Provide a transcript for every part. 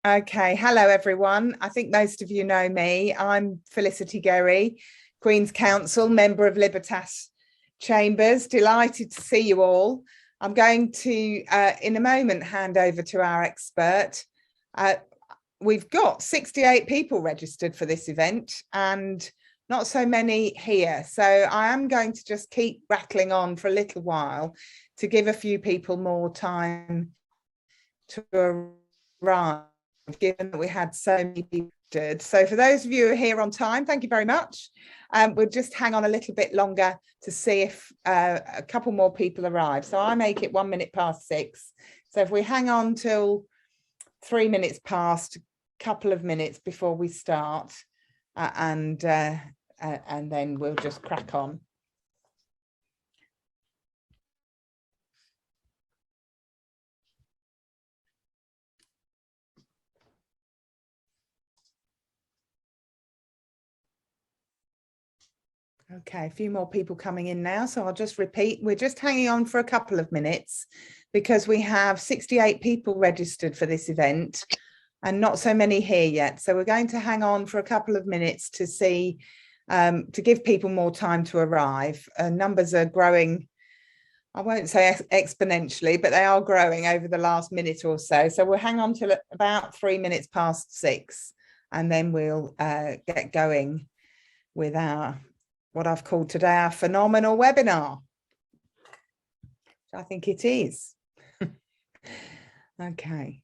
Okay, hello everyone. I think most of you know me. I'm Felicity, Gerry, Queen's Counsel, member of Libertas Chambers. Delighted to see you all. I'm going to, in a moment, hand over to our expert. We've got 68 people registered for this event and not so many here. So I am going to just keep rattling on for a little while to give a few people more time to arrive, given that we had so many people. So for those of you who are here on time, thank you very much. We'll just hang on a little bit longer to see if a couple more people arrive. So I make it 1 minute past 6. So if we hang on till 3 minutes past, a couple of minutes before we start, and then we'll just crack on. Okay, a few more people coming in now, so I'll just repeat. We're just hanging on for a couple of minutes because we have 68 people registered for this event and not so many here yet. So we're going to hang on for a couple of minutes to see, to give people more time to arrive. Numbers are growing, I won't say exponentially, but they are growing over the last minute or so. So we'll hang on till about 3 minutes past 6, and then we'll get going with our what I've called today our phenomenal webinar. I think it is. Okay,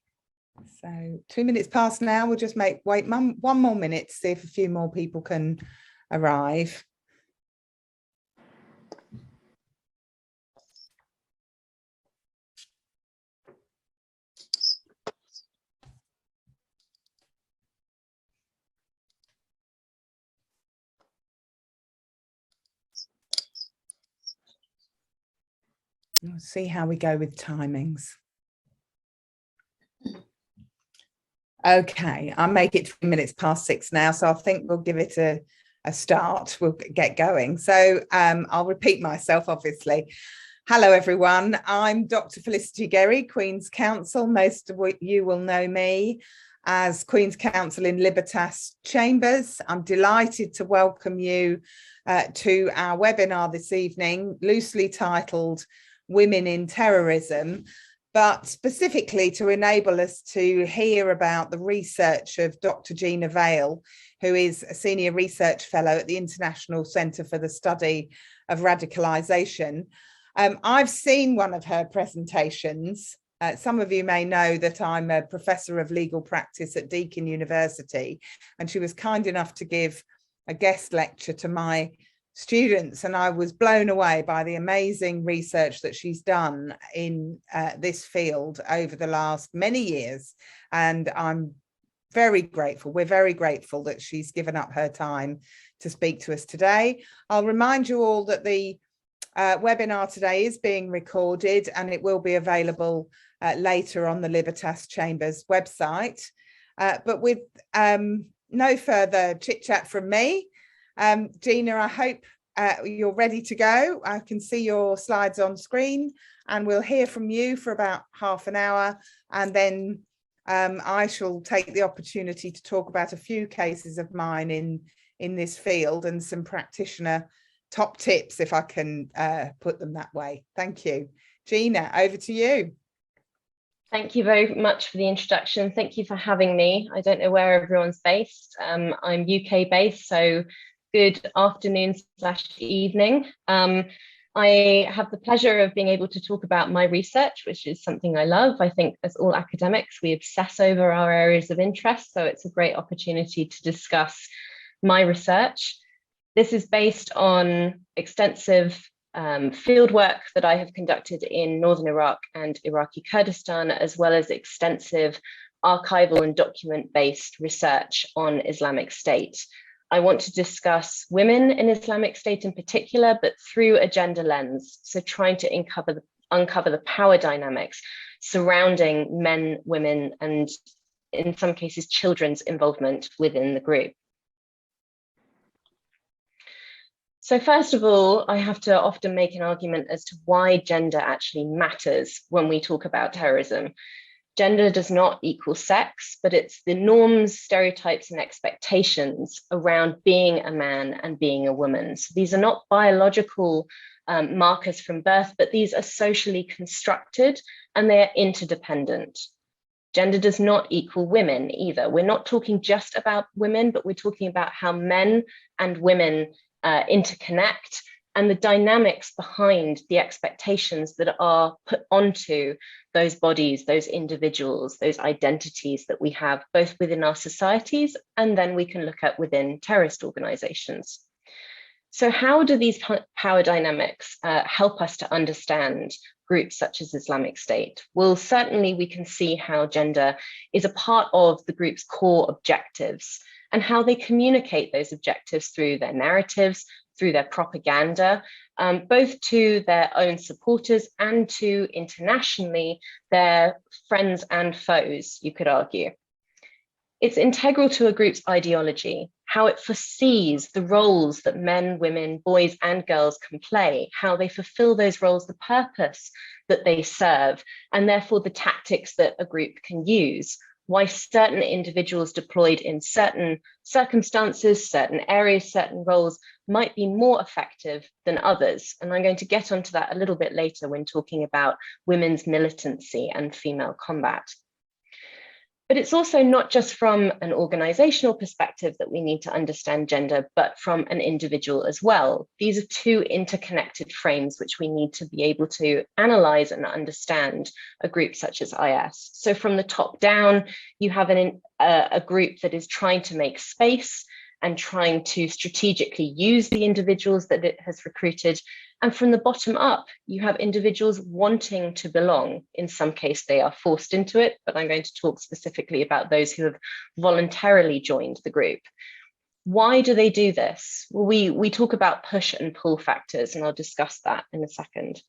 so 2 minutes past now. We'll just wait 1 more minute to see if a few more people can arrive. We'll see how we go with timings. Okay, I'll make it 3 minutes past 6 now, so I think we'll give it a start. We'll get going. So I'll repeat myself, obviously. Hello, everyone. I'm Dr. Felicity Gerry, Queen's Counsel. Most of you will know me as Queen's Counsel in Libertas Chambers. I'm delighted to welcome you to our webinar this evening, loosely titled Women in Terrorism, but specifically to enable us to hear about the research of Dr. Gina Vale, who is a Senior Research Fellow at the International Centre for the Study of Radicalisation. I've seen one of her presentations. Some of you may know that I'm a Professor of Legal Practice at Deakin University, and she was kind enough to give a guest lecture to my students, and I was blown away by the amazing research that she's done in this field over the last many years, and I'm very grateful. We're very grateful that she's given up her time to speak to us today. I'll remind you all that the webinar today is being recorded and it will be available later on the Libertas Chambers website, but with no further chit chat from me, Gina, I hope you're ready to go. I can see your slides on screen, and we'll hear from you for about half an hour, and then I shall take the opportunity to talk about a few cases of mine in this field and some practitioner top tips, if I can put them that way. Thank you. Gina, over to you. Thank you very much for the introduction. Thank you for having me. I don't know where everyone's based. I'm UK based, so good afternoon / evening. I have the pleasure of being able to talk about my research, which is something I love. I think as all academics, we obsess over our areas of interest, so it's a great opportunity to discuss my research. This is based on extensive field work that I have conducted in northern Iraq and Iraqi Kurdistan, as well as extensive archival and document-based research on Islamic State. I want to discuss women in Islamic State in particular, but through a gender lens. So trying to uncover the power dynamics surrounding men, women, and in some cases, children's involvement within the group. So first of all, I have to often make an argument as to why gender actually matters when we talk about terrorism. Gender does not equal sex, but it's the norms, stereotypes, and expectations around being a man and being a woman. So these are not biological markers from birth, but these are socially constructed and they are interdependent. Gender does not equal women either. We're not talking just about women, but we're talking about how men and women interconnect and the dynamics behind the expectations that are put onto those bodies, those individuals, those identities that we have both within our societies, and then we can look at within terrorist organizations. So how do these power dynamics help us to understand groups such as Islamic State? Well, certainly we can see how gender is a part of the group's core objectives and how they communicate those objectives through their narratives, through their propaganda, both to their own supporters and to internationally their friends and foes, you could argue. It's integral to a group's ideology, how it foresees the roles that men, women, boys, and girls can play, how they fulfill those roles, the purpose that they serve, and therefore the tactics that a group can use. Why certain individuals deployed in certain circumstances, certain areas, certain roles might be more effective than others. And I'm going to get onto that a little bit later when talking about women's militancy and female combat. But it's also not just from an organizational perspective that we need to understand gender, but from an individual as well. These are two interconnected frames which we need to be able to analyze and understand a group such as IS. So from the top down, you have a group that is trying to make space and trying to strategically use the individuals that it has recruited. And from the bottom up, you have individuals wanting to belong. In some case, they are forced into it, but I'm going to talk specifically about those who have voluntarily joined the group. Why do they do this? Well, we talk about push and pull factors, and I'll discuss that in a second.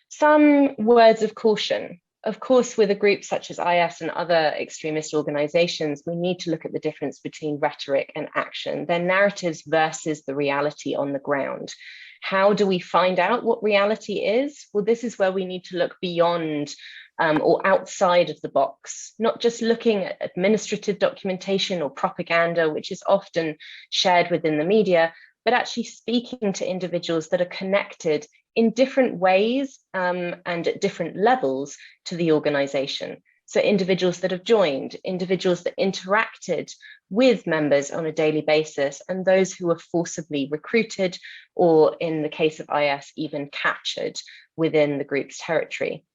Some words of caution. Of course, with a group such as IS and other extremist organizations, we need to look at the difference between rhetoric and action, their narratives versus the reality on the ground. How do we find out what reality is? Well, this is where we need to look beyond or outside of the box, not just looking at administrative documentation or propaganda, which is often shared within the media, but actually speaking to individuals that are connected in different ways and at different levels to the organization. So individuals that have joined, individuals that interacted with members on a daily basis, and those who were forcibly recruited, or in the case of IS, even captured within the group's territory.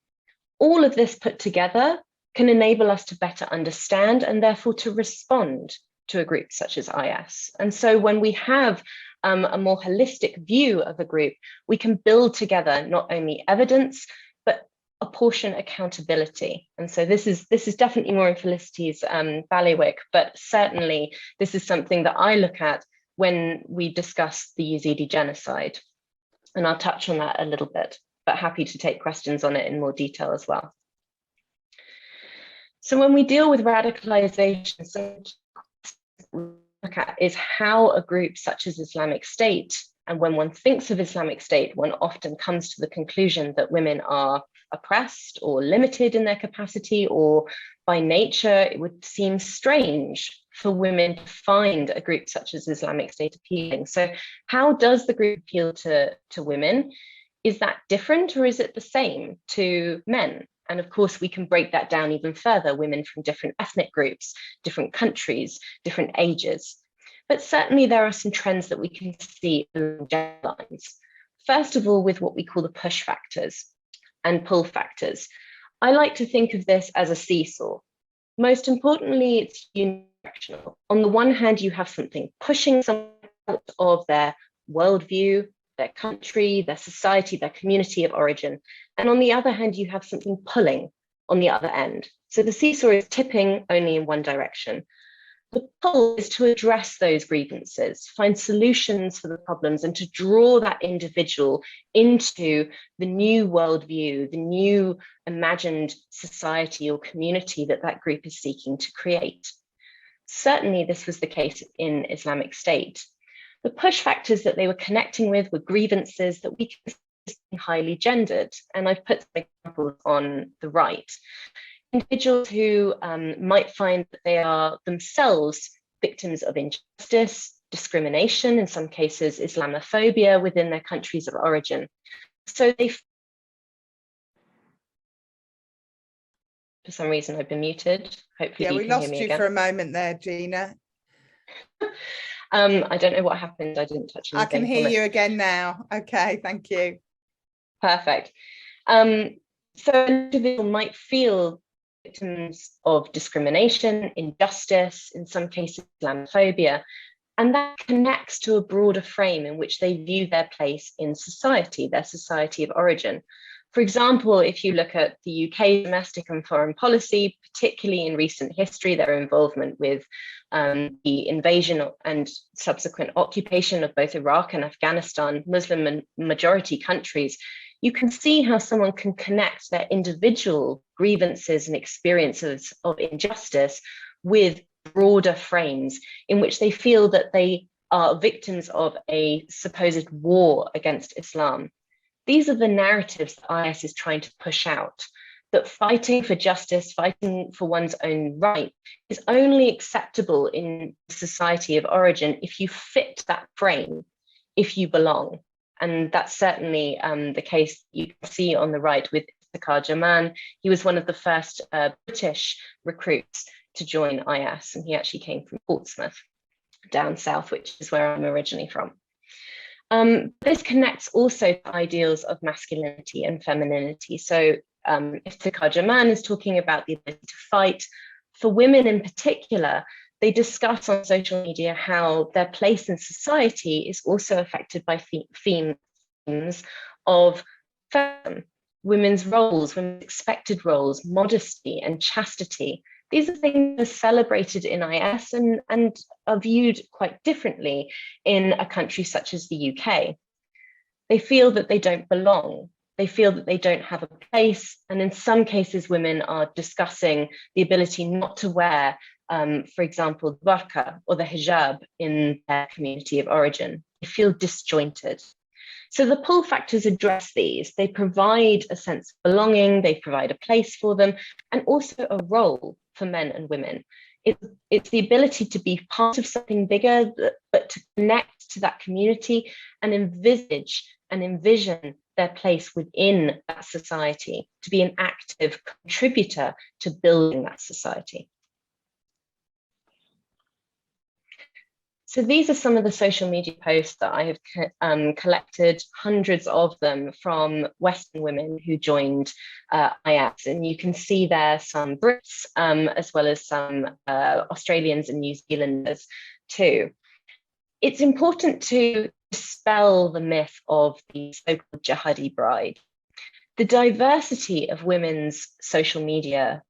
All of this put together can enable us to better understand and therefore to respond to a group such as IS. And so when we have a more holistic view of a group, we can build together not only evidence, but apportion accountability. And so this is definitely more in Felicity's bailiwick, but certainly this is something that I look at when we discuss the Yazidi genocide. And I'll touch on that a little bit, but happy to take questions on it in more detail as well. So when we deal with radicalization, so look at is how a group such as Islamic State, and when one thinks of Islamic State, one often comes to the conclusion that women are oppressed or limited in their capacity, or by nature, it would seem strange for women to find a group such as Islamic State appealing. So how does the group appeal to women? Is that different, or is it the same to men? And of course, we can break that down even further, women from different ethnic groups, different countries, different ages. But certainly there are some trends that we can see in gender lines. First of all, with what we call the push factors and pull factors. I like to think of this as a seesaw. Most importantly, it's unidirectional. On the one hand, you have something pushing someone out of their worldview, their country, their society, their community of origin. And on the other hand, you have something pulling on the other end. So the seesaw is tipping only in one direction. The pull is to address those grievances, find solutions for the problems, and to draw that individual into the new worldview, the new imagined society or community that that group is seeking to create. Certainly, this was the case in Islamic State. The push factors that they were connecting with were grievances that we can see highly gendered. And I've put some examples on the right. individuals who might find that they are themselves victims of injustice, discrimination, in some cases Islamophobia within their countries of origin. So they, for some reason I've been muted. Hopefully we lost you for a moment there, Gina. I don't know what happened. I didn't touch anything. I can hear you again now. Okay, thank you. Perfect. So an individual might feel victims of discrimination, injustice, in some cases Islamophobia, and that connects to a broader frame in which they view their place in society, their society of origin. For example, if you look at the UK domestic and foreign policy, particularly in recent history, their involvement with the invasion and subsequent occupation of both Iraq and Afghanistan, Muslim majority countries, you can see how someone can connect their individual grievances and experiences of injustice with broader frames in which they feel that they are victims of a supposed war against Islam. These are the narratives that IS is trying to push out, that fighting for justice, fighting for one's own right is only acceptable in society of origin if you fit that frame, if you belong. And that's certainly the case you can see on the right with Dr Gina. He was one of the first British recruits to join IS, and he actually came from Portsmouth down south, which is where I'm originally from. This connects also to ideals of masculinity and femininity. So if Dr Gina is talking about the ability to fight, for women in particular, they discuss on social media how their place in society is also affected by themes of feminism, women's roles, women's expected roles, modesty and chastity. These are things that are celebrated in IS and are viewed quite differently in a country such as the UK. They feel that they don't belong. They feel that they don't have a place. And in some cases, women are discussing the ability not to wear, for example, the burqa or the hijab in their community of origin. They feel disjointed. So the pull factors address these. They provide a sense of belonging, they provide a place for them, and also a role for men and women. It's the ability to be part of something bigger, but to connect to that community and envisage and envision their place within that society, to be an active contributor to building that society. So these are some of the social media posts that I have collected, hundreds of them from Western women who joined IS. And you can see there some Brits, as well as some Australians and New Zealanders too. It's important to dispel the myth of the so-called jihadi bride. The diversity of women's social media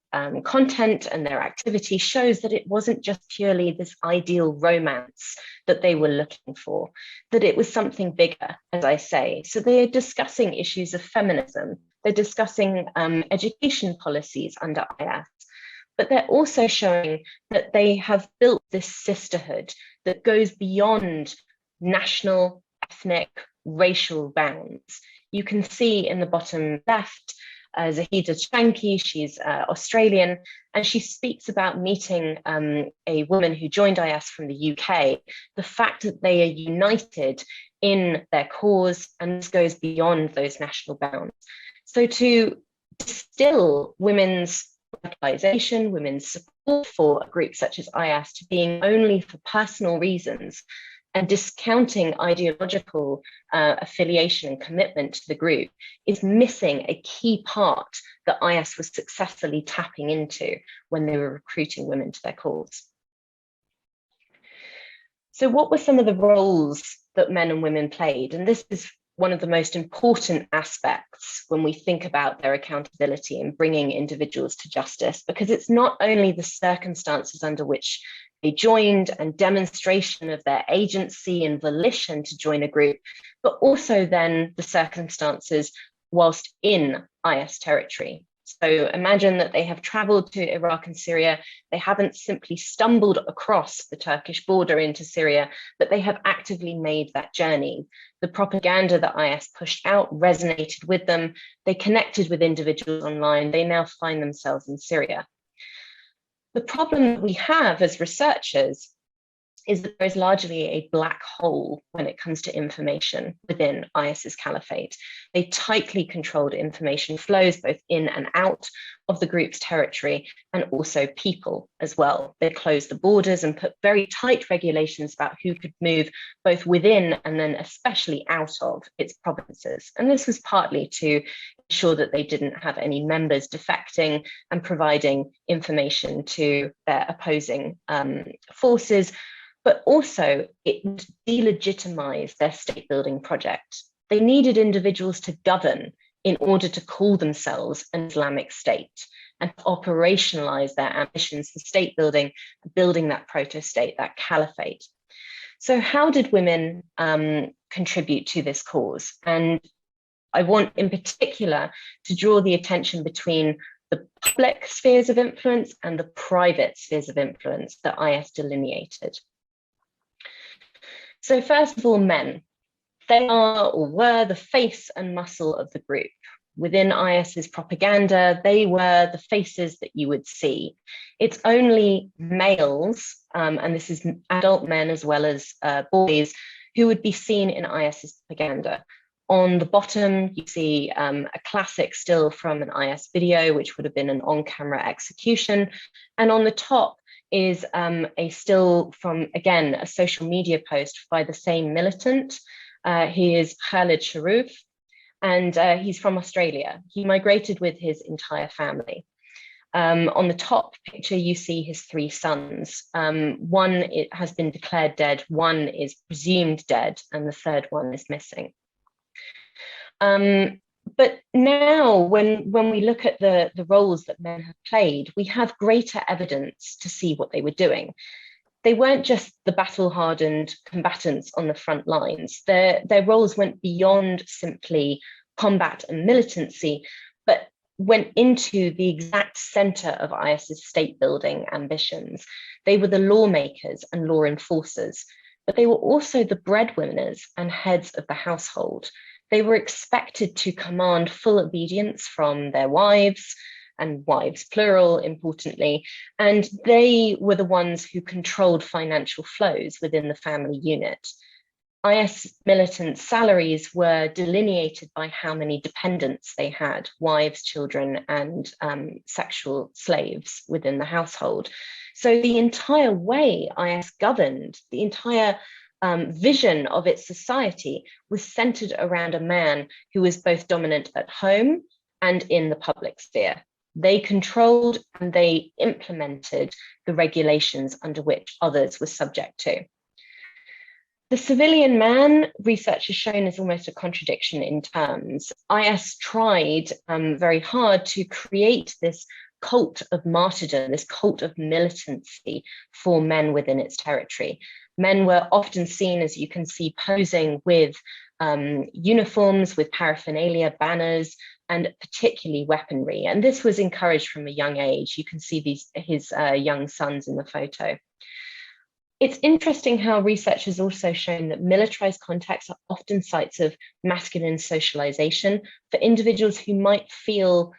content and their activity shows that it wasn't just purely this ideal romance that they were looking for, that it was something bigger, as I say. So they are discussing issues of feminism, they're discussing education policies under IS, but they're also showing that they have built this sisterhood that goes beyond national, ethnic, racial bounds. You can see in the bottom left, Zahida Shanki, she's Australian, and she speaks about meeting a woman who joined IS from the UK, the fact that they are united in their cause, and this goes beyond those national bounds. So to distill women's radicalization, women's support for a group such as IS to being only for personal reasons, and discounting ideological affiliation and commitment to the group is missing a key part that IS was successfully tapping into when they were recruiting women to their cause. So what were some of the roles that men and women played? And this is one of the most important aspects when we think about their accountability and bringing individuals to justice, because it's not only the circumstances under which they joined and demonstration of their agency and volition to join a group, but also then the circumstances whilst in IS territory. So imagine that they have traveled to Iraq and Syria. They haven't simply stumbled across the Turkish border into Syria, but they have actively made that journey. The propaganda that IS pushed out resonated with them. They connected with individuals online. They now find themselves in Syria. The problem that we have as researchers is that there is largely a black hole when it comes to information within IS's caliphate. They tightly controlled information flows both in and out of the group's territory, and also people as well. They closed the borders and put very tight regulations about who could move both within and then especially out of its provinces. And this was partly to ensure that they didn't have any members defecting and providing information to their opposing forces, but also it would delegitimize their state building project. They needed individuals to govern in order to call themselves an Islamic state and to operationalize their ambitions for state building, building that proto-state, that caliphate. So how did women contribute to this cause? And I want in particular to draw the attention between the public spheres of influence and the private spheres of influence that IS delineated. So first of all, men. They are or were the face and muscle of the group. Within IS's propaganda, they were the faces that you would see. It's only males, and this is adult men as well as boys, who would be seen in IS's propaganda. On the bottom, you see a classic still from an IS video, which would have been an on-camera execution. And on the top is a still from, again, a social media post by the same militant. He is Khalid Sharoof, and he's from Australia. He migrated with his entire family. On the top picture, you see his three sons. One has been declared dead, one is presumed dead, and the third one is missing. But now, when we look at the roles that men have played, we have greater evidence to see what they were doing. They weren't just the battle-hardened combatants on the front lines. Their roles went beyond simply combat and militancy, but went into the exact center of IS's state-building ambitions. They were the lawmakers and law enforcers, but they were also the breadwinners and heads of the household. They were expected to command full obedience from their wives, and wives plural, importantly, and they were the ones who controlled financial flows within the family unit. IS militants' salaries were delineated by how many dependents they had, wives, children, and sexual slaves within the household. So the entire way IS governed, the entire vision of its society was centered around a man who was both dominant at home and in the public sphere. They controlled and they implemented the regulations under which others were subject to. The civilian man, research has shown, is almost a contradiction in terms. IS tried very hard to create this cult of martyrdom, this cult of militancy for men within its territory. Men were often seen, as you can see, posing with uniforms, with paraphernalia, banners, and particularly weaponry. And this was encouraged from a young age. You can see his young sons in the photo. It's interesting how research has also shown that militarized contexts are often sites of masculine socialization for individuals who might feel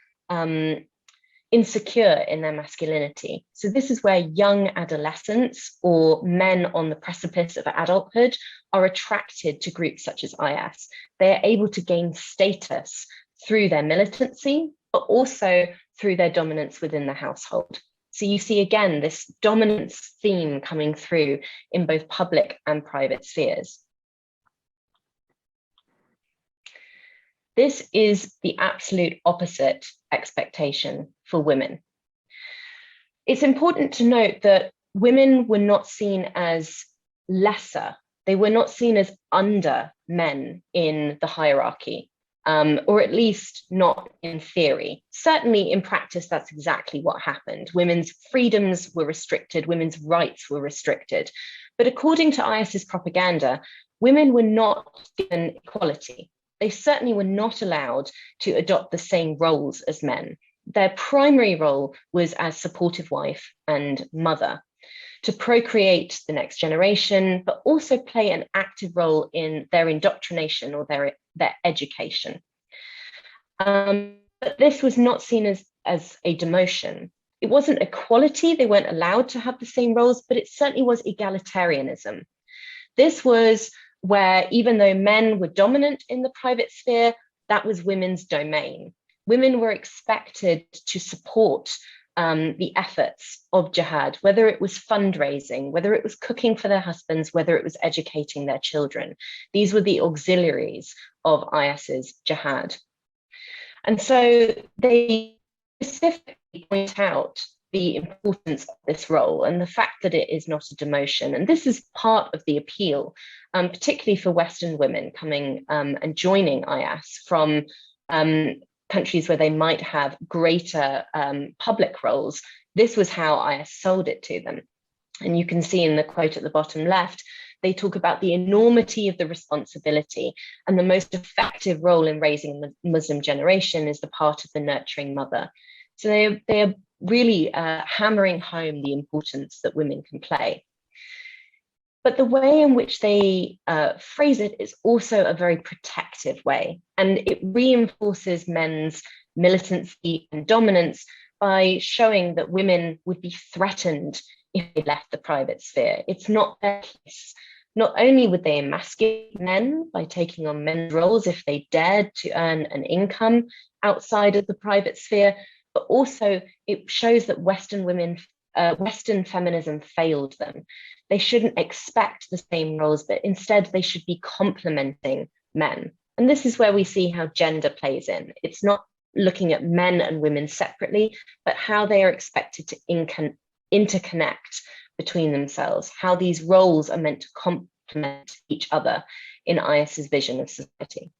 insecure in their masculinity. So this is where young adolescents or men on the precipice of adulthood are attracted to groups such as IS. They are able to gain status through their militancy, but also through their dominance within the household. So you see, again, this dominance theme coming through in both public and private spheres. This is the absolute opposite expectation for women. It's important to note that women were not seen as lesser. They were not seen as under men in the hierarchy, or at least not in theory. Certainly in practice, that's exactly what happened. Women's freedoms were restricted, women's rights were restricted. But according to IS's propaganda, women were not given equality. They certainly were not allowed to adopt the same roles as men. their primary role was as supportive wife and mother, to procreate the next generation, but also play an active role in their indoctrination or their education. But this was not seen as a demotion. It wasn't equality, they weren't allowed to have the same roles, but it certainly was egalitarianism. This was where, even though men were dominant in the private sphere, that was women's domain. Women were expected to support the efforts of jihad, whether it was fundraising, whether it was cooking for their husbands, whether it was educating their children. These were the auxiliaries of IS's jihad. And so they specifically point out the importance of this role and the fact that it is not a demotion. And this is part of the appeal, particularly for Western women coming and joining IS from countries where they might have greater public roles. This was how IS sold it to them. And you can see in the quote at the bottom left, they talk about the enormity of the responsibility, and the most effective role in raising the Muslim generation is the part of the nurturing mother. So they are really hammering home the importance that women can play. But the way in which they phrase it is also a very protective way, and it reinforces men's militancy and dominance by showing that women would be threatened if they left the private sphere. It's not their case. Not only would they emasculate men by taking on men's roles if they dared to earn an income outside of the private sphere, but also it shows that Western feminism failed them. They shouldn't expect the same roles, but instead they should be complementing men. And this is where we see how gender plays in. It's not looking at men and women separately, but how they are expected to interconnect between themselves, how these roles are meant to complement each other in IS's vision of society.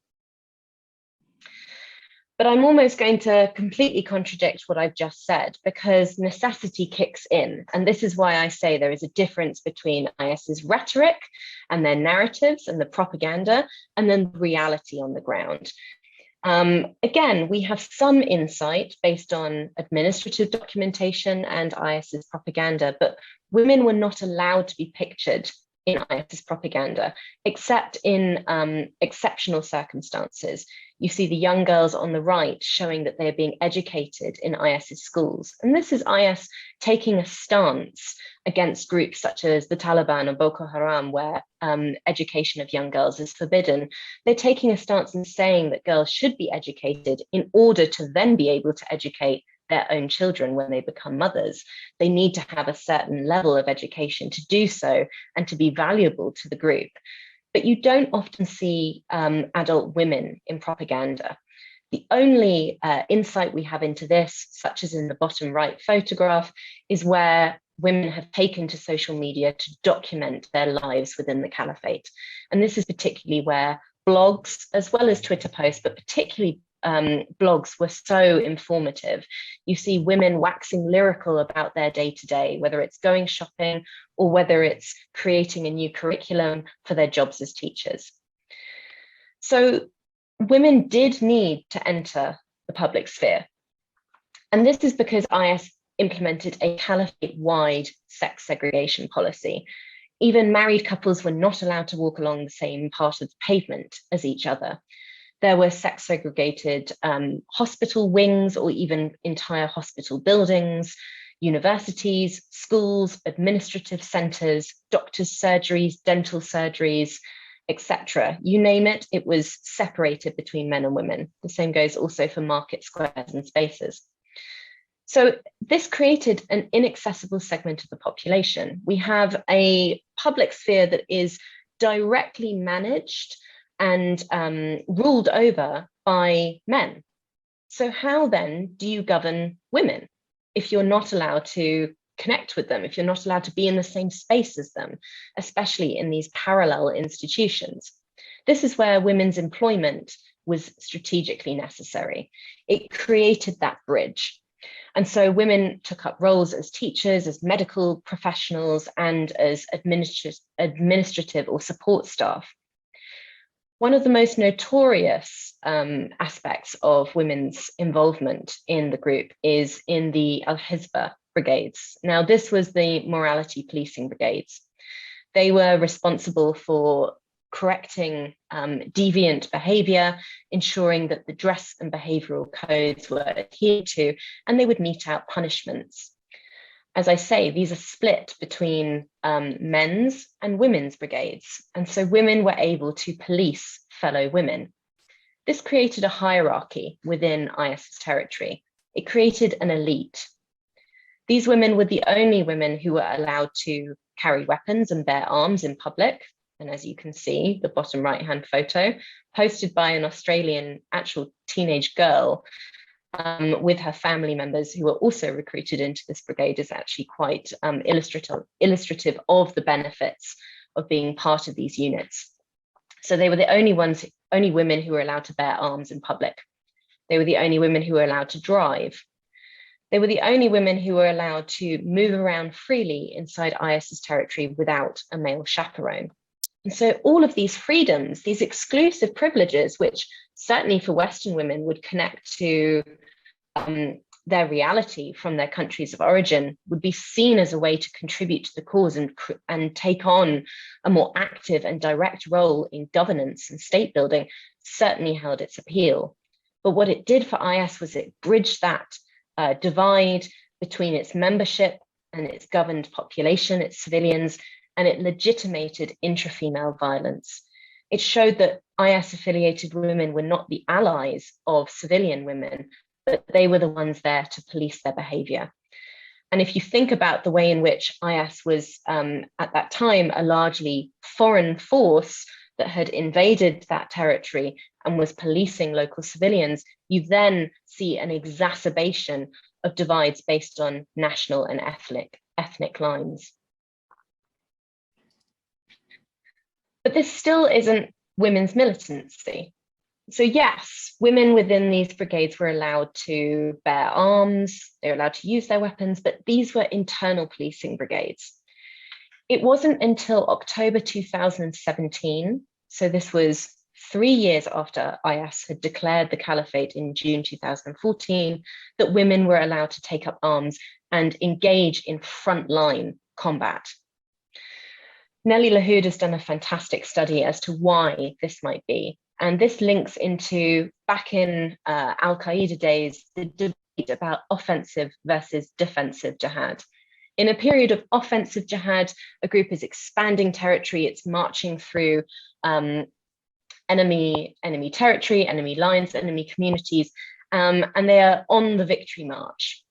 But I'm almost going to completely contradict what I've just said, because necessity kicks in. And this is why I say there is a difference between IS's rhetoric and their narratives and the propaganda, and then the reality on the ground. Again, we have some insight based on administrative documentation and IS's propaganda, but women were not allowed to be pictured in IS's propaganda, except in exceptional circumstances. You see the young girls on the right showing that they are being educated in IS's schools. And this is IS taking a stance against groups such as the Taliban or Boko Haram, where education of young girls is forbidden. They're taking a stance and saying that girls should be educated in order to then be able to educate their own children when they become mothers. They need to have a certain level of education to do so and to be valuable to the group. But you don't often see adult women in propaganda. The only insight we have into this, such as in the bottom right photograph, is where women have taken to social media to document their lives within the caliphate. And this is particularly where blogs, as well as Twitter posts, but particularly blogs, were so informative. You see women waxing lyrical about their day-to-day, whether it's going shopping or whether it's creating a new curriculum for their jobs as teachers. So women did need to enter the public sphere. And this is because IS implemented a caliphate-wide sex segregation policy. Even married couples were not allowed to walk along the same part of the pavement as each other. There were sex segregated hospital wings or even entire hospital buildings, universities, schools, administrative centres, doctors' surgeries, dental surgeries, etc. You name it, it was separated between men and women. The same goes also for market squares and spaces. So this created an inaccessible segment of the population. We have a public sphere that is directly managed and ruled over by men. So how then do you govern women if you're not allowed to connect with them, if you're not allowed to be in the same space as them, especially in these parallel institutions? This is where women's employment was strategically necessary. It created that bridge. And so women took up roles as teachers, as medical professionals, and as administrative or support staff. One of the most notorious aspects of women's involvement in the group is in the Al-Hizbah Brigades. Now, this was the morality policing brigades. They were responsible for correcting deviant behavior, ensuring that the dress and behavioral codes were adhered to, and they would mete out punishments. As I say, these are split between men's and women's brigades. And so women were able to police fellow women. This created a hierarchy within IS's territory. It created an elite. These women were the only women who were allowed to carry weapons and bear arms in public. And as you can see, the bottom right-hand photo, posted by an Australian actual teenage girl, with her family members who were also recruited into this brigade, is actually quite illustrative of the benefits of being part of these units. So they were the only women who were allowed to bear arms in public. They were the only women who were allowed to drive. They were the only women who were allowed to move around freely inside IS's territory without a male chaperone. And so all of these freedoms, these exclusive privileges, which certainly for Western women would connect to their reality from their countries of origin, would be seen as a way to contribute to the cause and take on a more active and direct role in governance and state building, certainly held its appeal. But what it did for IS was it bridged that divide between its membership and its governed population, its civilians, and it legitimated intra-female violence. It showed that IS-affiliated women were not the allies of civilian women, but they were the ones there to police their behavior. And if you think about the way in which IS was, at that time, a largely foreign force that had invaded that territory and was policing local civilians, you then see an exacerbation of divides based on national and ethnic lines. But this still isn't women's militancy. So yes, women within these brigades were allowed to bear arms, they were allowed to use their weapons, but these were internal policing brigades. It wasn't until October 2017, so this was 3 years after IS had declared the caliphate in June 2014, that women were allowed to take up arms and engage in frontline combat. Nellie Lahoud has done a fantastic study as to why this might be. And this links into, back in Al-Qaeda days, the debate about offensive versus defensive jihad. In a period of offensive jihad, a group is expanding territory, it's marching through enemy territory, enemy lines, enemy communities, and they are on the victory march.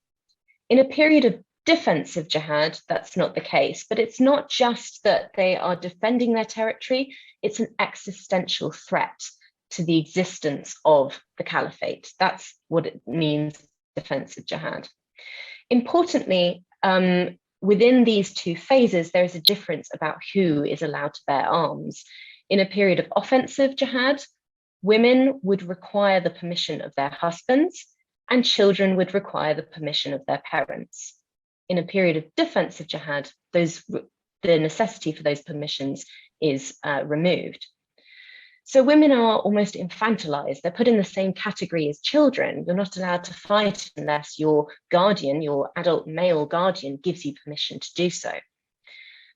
In a period of defensive jihad, that's not the case, but it's not just that they are defending their territory, it's an existential threat to the existence of the caliphate. That's what it means, defensive jihad. Importantly, within these two phases, there is a difference about who is allowed to bear arms. In a period of offensive jihad, women would require the permission of their husbands, and children would require the permission of their parents. In a period of defensive jihad, the necessity for those permissions is removed. So women are almost infantilized. They're put in the same category as children. You're not allowed to fight unless your guardian, your adult male guardian, gives you permission to do so.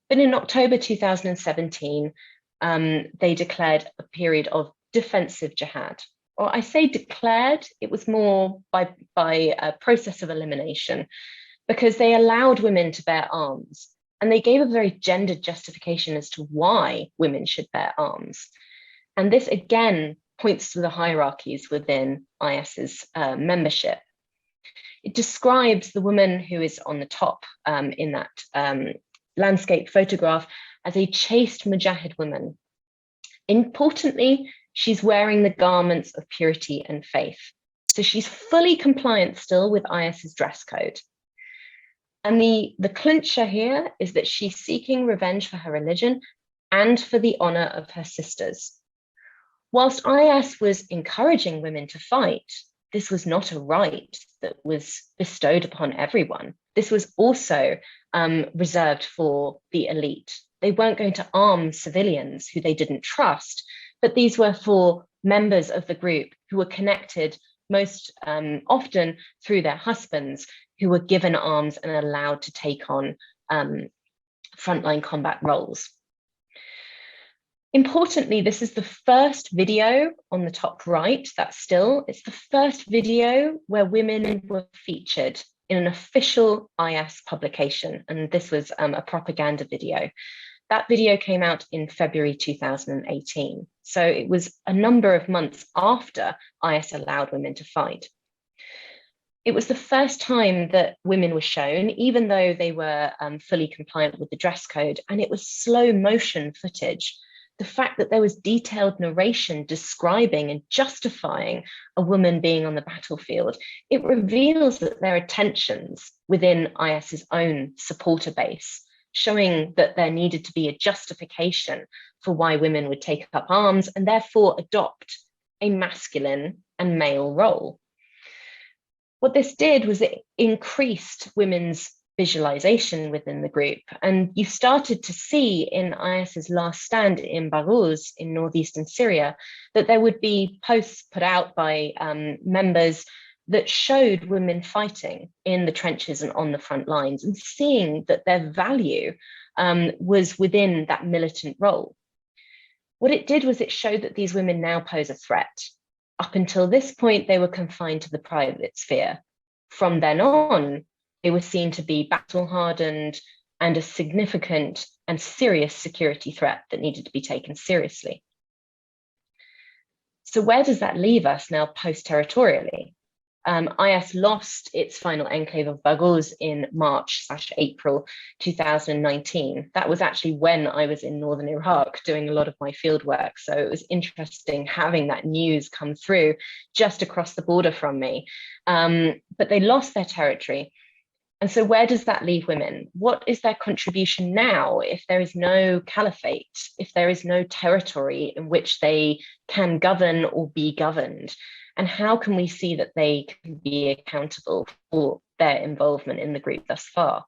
But in October 2017, they declared a period of defensive jihad. Or I say declared, it was more by a process of elimination, because they allowed women to bear arms. And they gave a very gendered justification as to why women should bear arms. And this again points to the hierarchies within IS's membership. It describes the woman who is on the top in that landscape photograph as a chaste mujahid woman. Importantly, she's wearing the garments of purity and faith. So she's fully compliant still with IS's dress code. And the clincher here is that she's seeking revenge for her religion and for the honor of her sisters. Whilst IS was encouraging women to fight, this was not a right that was bestowed upon everyone. This was also reserved for the elite. They weren't going to arm civilians who they didn't trust, but these were for members of the group who were connected most often through their husbands, who were given arms and allowed to take on frontline combat roles. Importantly, this is the first video on the top right, it's the first video where women were featured in an official IS publication, and this was a propaganda video. That video came out in February 2018, so it was a number of months after IS allowed women to fight. It was the first time that women were shown, even though they were fully compliant with the dress code, and it was slow motion footage. The fact that there was detailed narration describing and justifying a woman being on the battlefield, it reveals that there are tensions within IS's own supporter base, showing that there needed to be a justification for why women would take up arms and therefore adopt a masculine and male role. What this did was it increased women's visualization within the group. And you started to see in IS's last stand in Baghouz in northeastern Syria that there would be posts put out by members that showed women fighting in the trenches and on the front lines, and seeing that their value was within that militant role. What it did was it showed that these women now pose a threat. Up until this point, they were confined to the private sphere. From then on, they were seen to be battle-hardened and a significant and serious security threat that needed to be taken seriously. So where does that leave us now post-territorially? IS lost its final enclave of Baghouz in March/April 2019. That was actually when I was in northern Iraq doing a lot of my field work. So it was interesting having that news come through just across the border from me. But they lost their territory. And so where does that leave women? What is their contribution now if there is no caliphate, if there is no territory in which they can govern or be governed? And how can we see that they can be accountable for their involvement in the group thus far?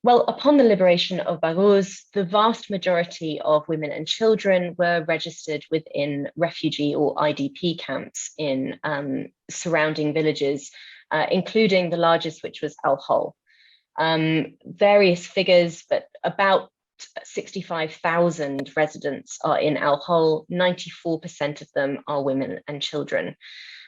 Well, upon the liberation of Baghouz, the vast majority of women and children were registered within refugee or IDP camps in surrounding villages, including the largest, which was Al-Hol. Various figures, but about 65,000 residents are in Al-Hol. 94% of them are women and children.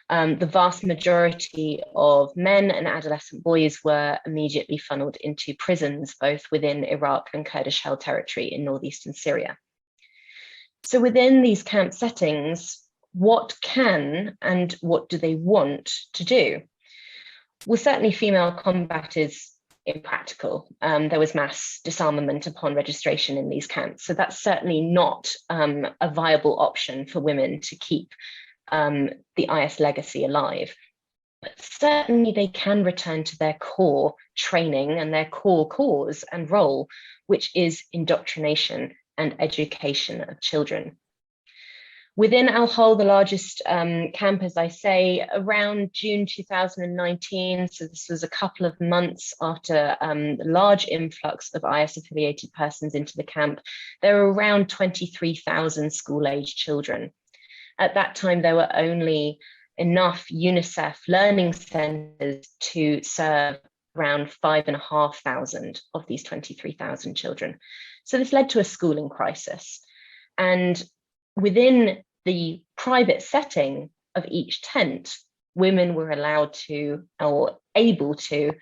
The vast majority of men and adolescent boys were immediately funneled into prisons, both within Iraq and Kurdish-held territory in northeastern Syria. So within these camp settings, what can and what do they want to do? Well, certainly female combat is impractical. There was mass disarmament upon registration in these camps. So that's certainly not a viable option for women to keep the IS legacy alive. But certainly they can return to their core training and their core cause and role, which is indoctrination and education of children. Within Al-Hol, the largest camp, as I say, around June 2019, so this was a couple of months after the large influx of IS-affiliated persons into the camp, there were around 23,000 school-aged children. At that time, there were only enough UNICEF learning centres to serve around 5,500 of these 23,000 children. So this led to a schooling crisis. And within the private setting of each tent, women were allowed to, or able to,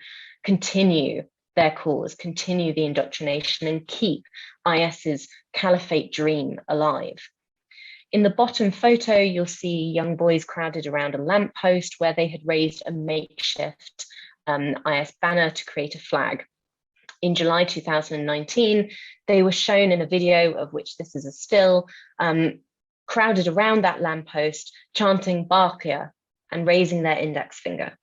continue their cause, continue the indoctrination and keep IS's caliphate dream alive. In the bottom photo, you'll see young boys crowded around a lamppost where they had raised a makeshift IS banner to create a flag. In July 2019, they were shown in a video, of which this is a still, crowded around that lamppost, chanting Baqia and raising their index finger.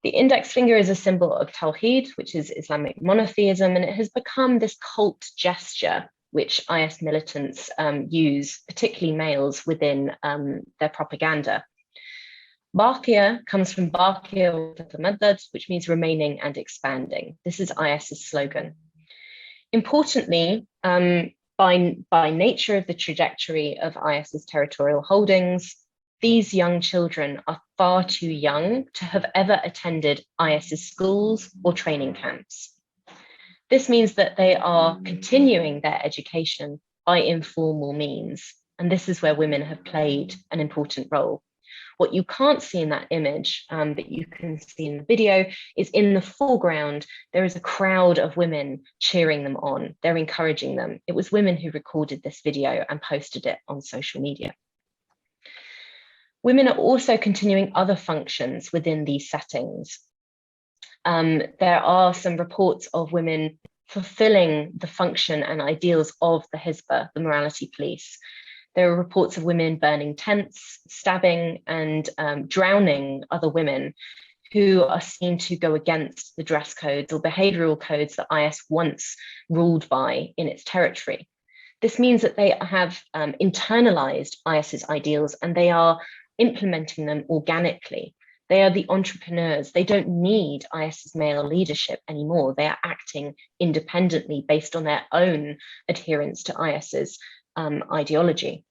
The index finger is a symbol of Tawheed, which is Islamic monotheism, and it has become this cult gesture which IS militants use, particularly males, within their propaganda. Baqia comes from Baqia wa Tatamaddad, which means remaining and expanding. This is IS's slogan. Importantly, By nature of the trajectory of IS's territorial holdings, these young children are far too young to have ever attended IS's schools or training camps. This means that they are continuing their education by informal means, and this is where women have played an important role. What you can't see in that image, that you can see in the video, is in the foreground, there is a crowd of women cheering them on. They're encouraging them. It was women who recorded this video and posted it on social media. Women are also continuing other functions within these settings. There are some reports of women fulfilling the function and ideals of the Hizbah, the morality police. There are reports of women burning tents, stabbing and drowning other women who are seen to go against the dress codes or behavioral codes that IS once ruled by in its territory. This means that they have internalized IS's ideals and they are implementing them organically. They are the entrepreneurs. They don't need IS's male leadership anymore. They are acting independently based on their own adherence to IS's ideology.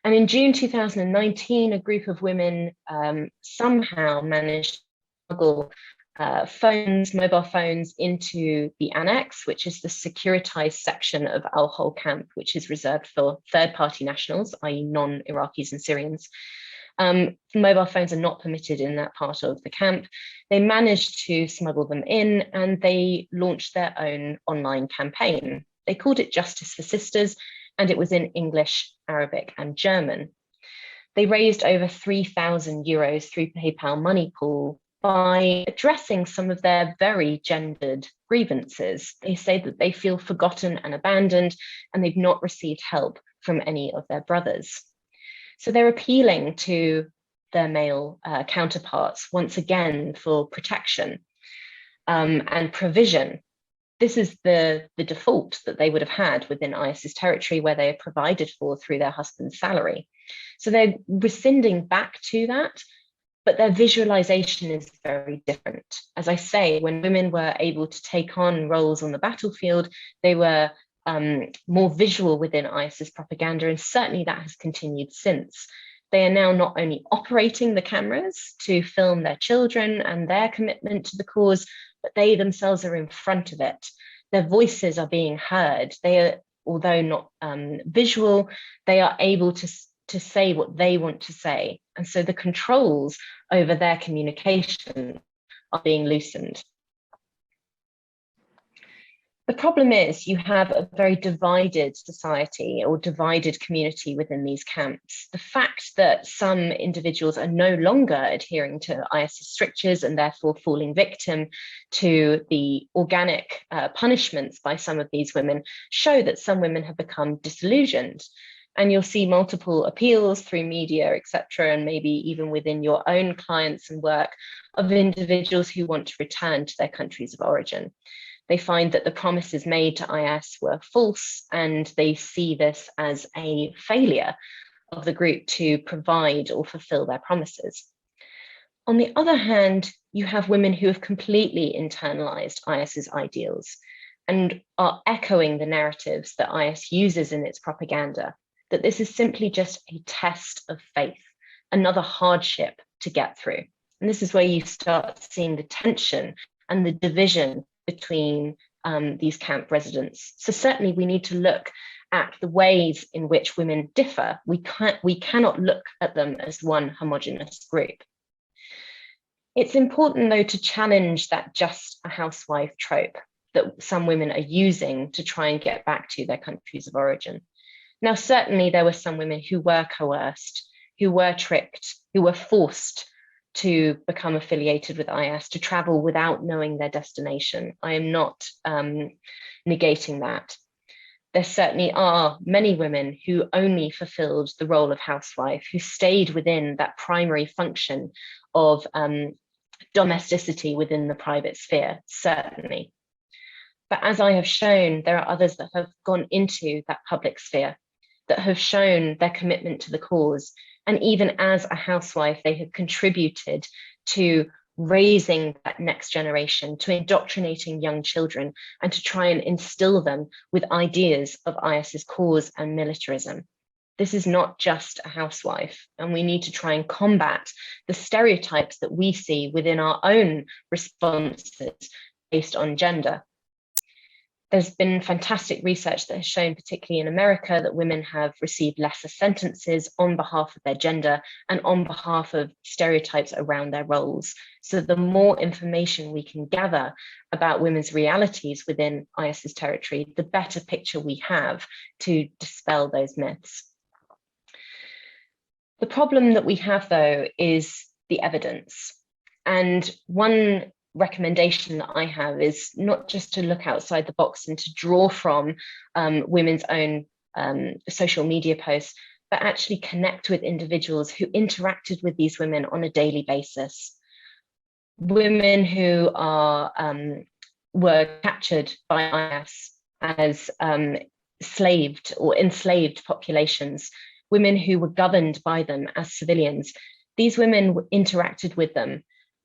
And in June 2019, a group of women somehow managed to smuggle mobile phones into the annex, which is the securitized section of Al-Hol camp, which is reserved for third-party nationals, i.e. non-Iraqis and Syrians. Mobile phones are not permitted in that part of the camp. They managed to smuggle them in and they launched their own online campaign. They called it Justice for Sisters, and it was in English, Arabic, and German. They raised over 3,000 euros through PayPal Money Pool by addressing some of their very gendered grievances. They say that they feel forgotten and abandoned, and they've not received help from any of their brothers. So they're appealing to their male counterparts once again for protection and provision. This is the default that they would have had within IS's territory, where they are provided for through their husband's salary. So they're rescinding back to that, but their visualization is very different. As I say, when women were able to take on roles on the battlefield, they were more visual within IS's propaganda, and certainly that has continued since. They are now not only operating the cameras to film their children and their commitment to the cause, but they themselves are in front of it. Their voices are being heard. They are, although not visual, they are able to say what they want to say. And so the controls over their communication are being loosened. The problem is you have a very divided society or divided community within these camps. The fact that some individuals are no longer adhering to IS's strictures and therefore falling victim to the organic punishments by some of these women show that some women have become disillusioned. And you'll see multiple appeals through media, etc., and maybe even within your own clients and work of individuals who want to return to their countries of origin. They find that the promises made to IS were false, and they see this as a failure of the group to provide or fulfill their promises. On the other hand, you have women who have completely internalized IS's ideals and are echoing the narratives that IS uses in its propaganda, that this is simply just a test of faith, another hardship to get through. And this is where you start seeing the tension and the division between these camp residents. So certainly we need to look at the ways in which women differ. We cannot look at them as one homogenous group. It's important though to challenge that just a housewife trope that some women are using to try and get back to their countries of origin. Now, certainly there were some women who were coerced, who were tricked, who were forced to become affiliated with IS, to travel without knowing their destination. I am not negating that. There certainly are many women who only fulfilled the role of housewife, who stayed within that primary function of domesticity within the private sphere, certainly. But as I have shown, there are others that have gone into that public sphere, that have shown their commitment to the cause. And even as a housewife, they have contributed to raising that next generation, to indoctrinating young children, and to try and instill them with ideas of IS's cause and militarism. This is not just a housewife, and we need to try and combat the stereotypes that we see within our own responses based on gender. There's been fantastic research that has shown, particularly in America, that women have received lesser sentences on behalf of their gender and on behalf of stereotypes around their roles. So the more information we can gather about women's realities within IS's territory, the better picture we have to dispel those myths. The problem that we have, though, is the evidence. And one recommendation that I have is not just to look outside the box and to draw from women's own social media posts, but actually connect with individuals who interacted with these women on a daily basis. Women who are were captured by IS as slaved or enslaved populations, women who were governed by them as civilians. These women interacted with them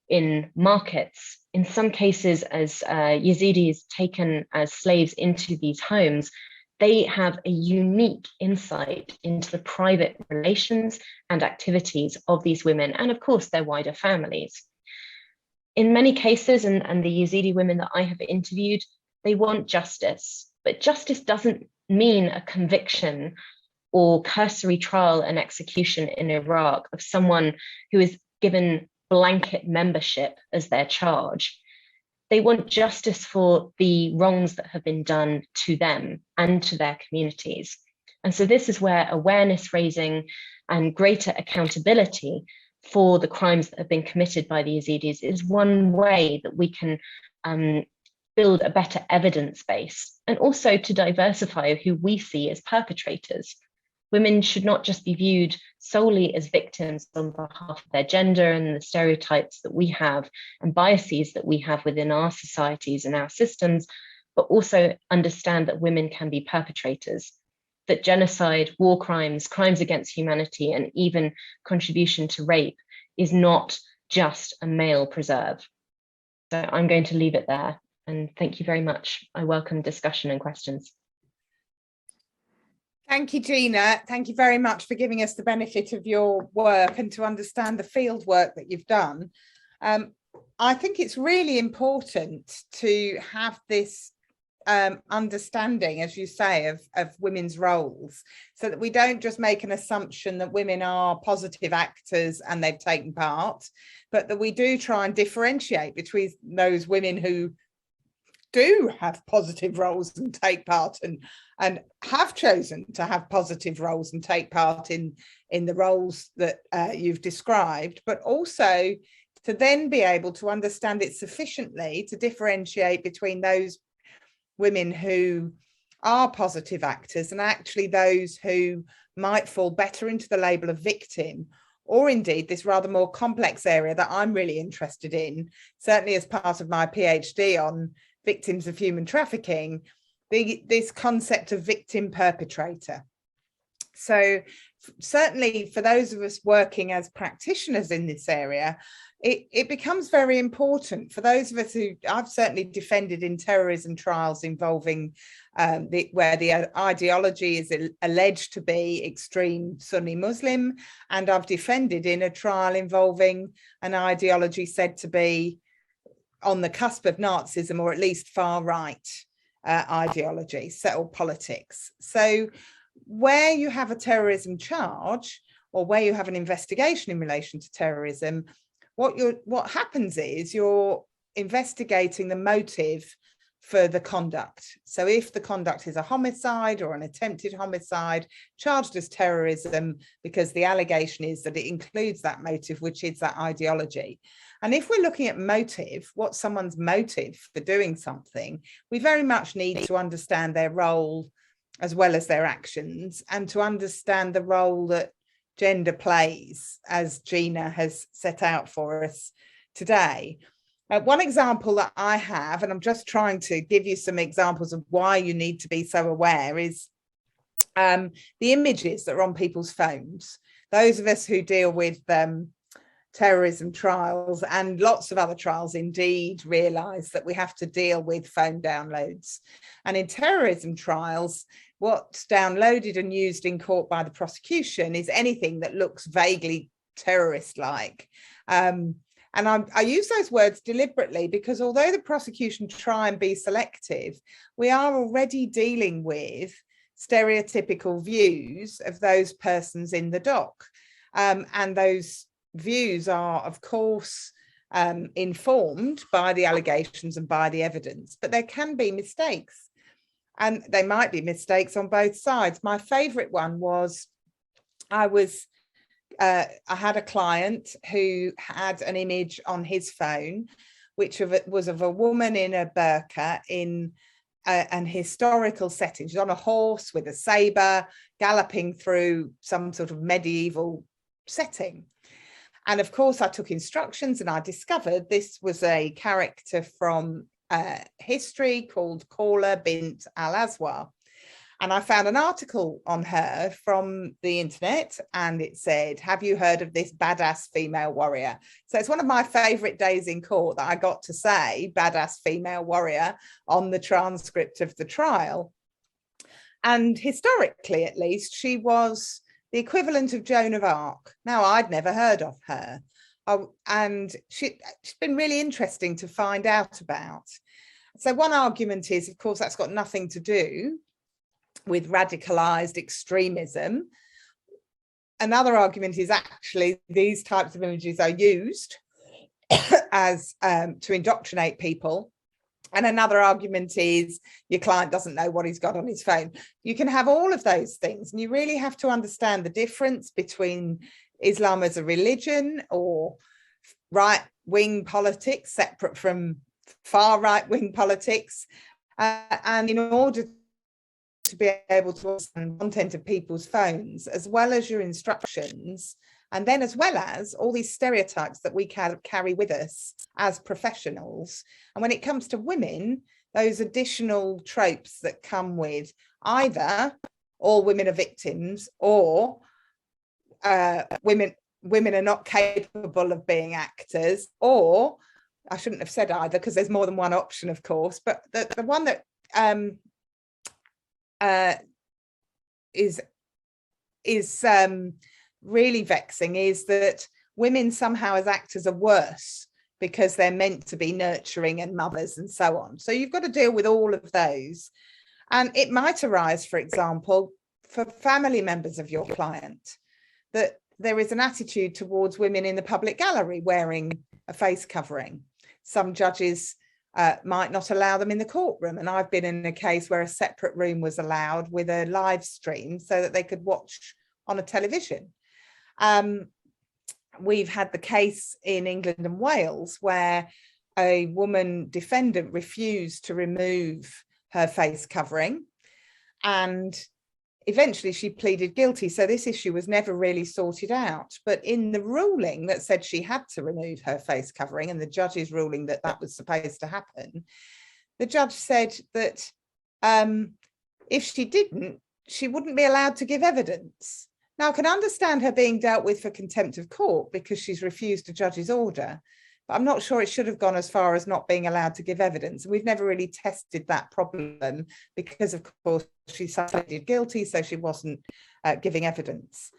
in markets, in some cases as Yazidis taken as slaves into these homes. They have a unique insight into the private relations and activities of these women, and of course their wider families. In many cases, and the Yazidi women that I have interviewed, they want justice, but justice doesn't mean a conviction or cursory trial and execution in Iraq of someone who is given blanket membership as their charge. They want justice for the wrongs that have been done to them and to their communities. And so this is where awareness raising and greater accountability for the crimes that have been committed by the Yazidis is one way that we can build a better evidence base, and also to diversify who we see as perpetrators. Women should not just be viewed solely as victims on behalf of their gender and the stereotypes that we have and biases that we have within our societies and our systems, but also understand that women can be perpetrators, that genocide, war crimes, crimes against humanity, and even contribution to rape is not just a male preserve. So I'm going to leave it there, and thank you very much. I welcome discussion and questions. Thank you, Gina. Thank you very much for giving us the benefit of your work and to understand the field work that you've done. I think it's really important to have this understanding, as you say, of women's roles, so that we don't just make an assumption that women are positive actors and they've taken part, but that we do try and differentiate between those women who do have positive roles and take part and have chosen to have positive roles and take part in the roles that you've described, but also to then be able to understand it sufficiently to differentiate between those women who are positive actors and actually those who might fall better into the label of victim, or indeed this rather more complex area that I'm really interested in, certainly as part of my PhD on victims of human trafficking, this concept of victim perpetrator. So certainly for those of us working as practitioners in this area, it becomes very important for those of us who I've certainly defended in terrorism trials involving where the ideology is alleged to be extreme Sunni Muslim, and I've defended in a trial involving an ideology said to be on the cusp of Nazism, or at least far right ideology, settled politics. So where you have a terrorism charge or where you have an investigation in relation to terrorism, what happens is you're investigating the motive for the conduct. So if the conduct is a homicide or an attempted homicide charged as terrorism, because the allegation is that it includes that motive, which is that ideology. And if we're looking at motive, what's someone's motive for doing something, we very much need to understand their role as well as their actions, and to understand the role that gender plays, as Gina has set out for us today. One example that I have, and I'm just trying to give you some examples of why you need to be so aware, is the images that are on people's phones. Those of us who deal with terrorism trials and lots of other trials indeed realise that we have to deal with phone downloads. And in terrorism trials, what's downloaded and used in court by the prosecution is anything that looks vaguely terrorist-like. And I use those words deliberately because although the prosecution try and be selective, we are already dealing with stereotypical views of those persons in the dock. And those views are, of course, informed by the allegations and by the evidence, but there can be mistakes. And they might be mistakes on both sides. My favourite one was, I had a client who had an image on his phone, which was of a woman in a burqa in an historical setting. She's on a horse with a sabre, galloping through some sort of medieval setting. And of course, I took instructions and I discovered this was a character from history called Khawla bint al-Aswar. And I found an article on her from the internet and it said, have you heard of this badass female warrior? So it's one of my favorite days in court that I got to say badass female warrior on the transcript of the trial. And historically, at least, she was the equivalent of Joan of Arc. Now, I'd never heard of her. And she's been really interesting to find out about. So one argument is, of course, that's got nothing to do with radicalized extremism. Another argument is actually these types of images are used as to indoctrinate people. And another argument is your client doesn't know what he's got on his phone. You can have all of those things, and you really have to understand the difference between Islam as a religion or right-wing politics separate from far right-wing politics. And in order to be able to understand content of people's phones, as well as your instructions, and then as well as all these stereotypes that we carry with us as professionals. And when it comes to women, those additional tropes that come with either all women are victims or women are not capable of being actors, or I shouldn't have said either because there's more than one option, of course, but the one that is really vexing is that women somehow as actors are worse because they're meant to be nurturing and mothers and so on. So you've got to deal with all of those. And it might arise, for example, for family members of your client, that there is an attitude towards women in the public gallery wearing a face covering. Some judges might not allow them in the courtroom. And I've been in a case where a separate room was allowed with a live stream so that they could watch on a television. We've had the case in England and Wales where a woman defendant refused to remove her face covering, and eventually she pleaded guilty. So this issue was never really sorted out. But in the ruling that said she had to remove her face covering, and the judge's ruling that that was supposed to happen, the judge said that if she didn't, she wouldn't be allowed to give evidence. Now, I can understand her being dealt with for contempt of court because she's refused a judge's order, but I'm not sure it should have gone as far as not being allowed to give evidence. And we've never really tested that problem because, of course, she pleaded guilty, so she wasn't giving evidence.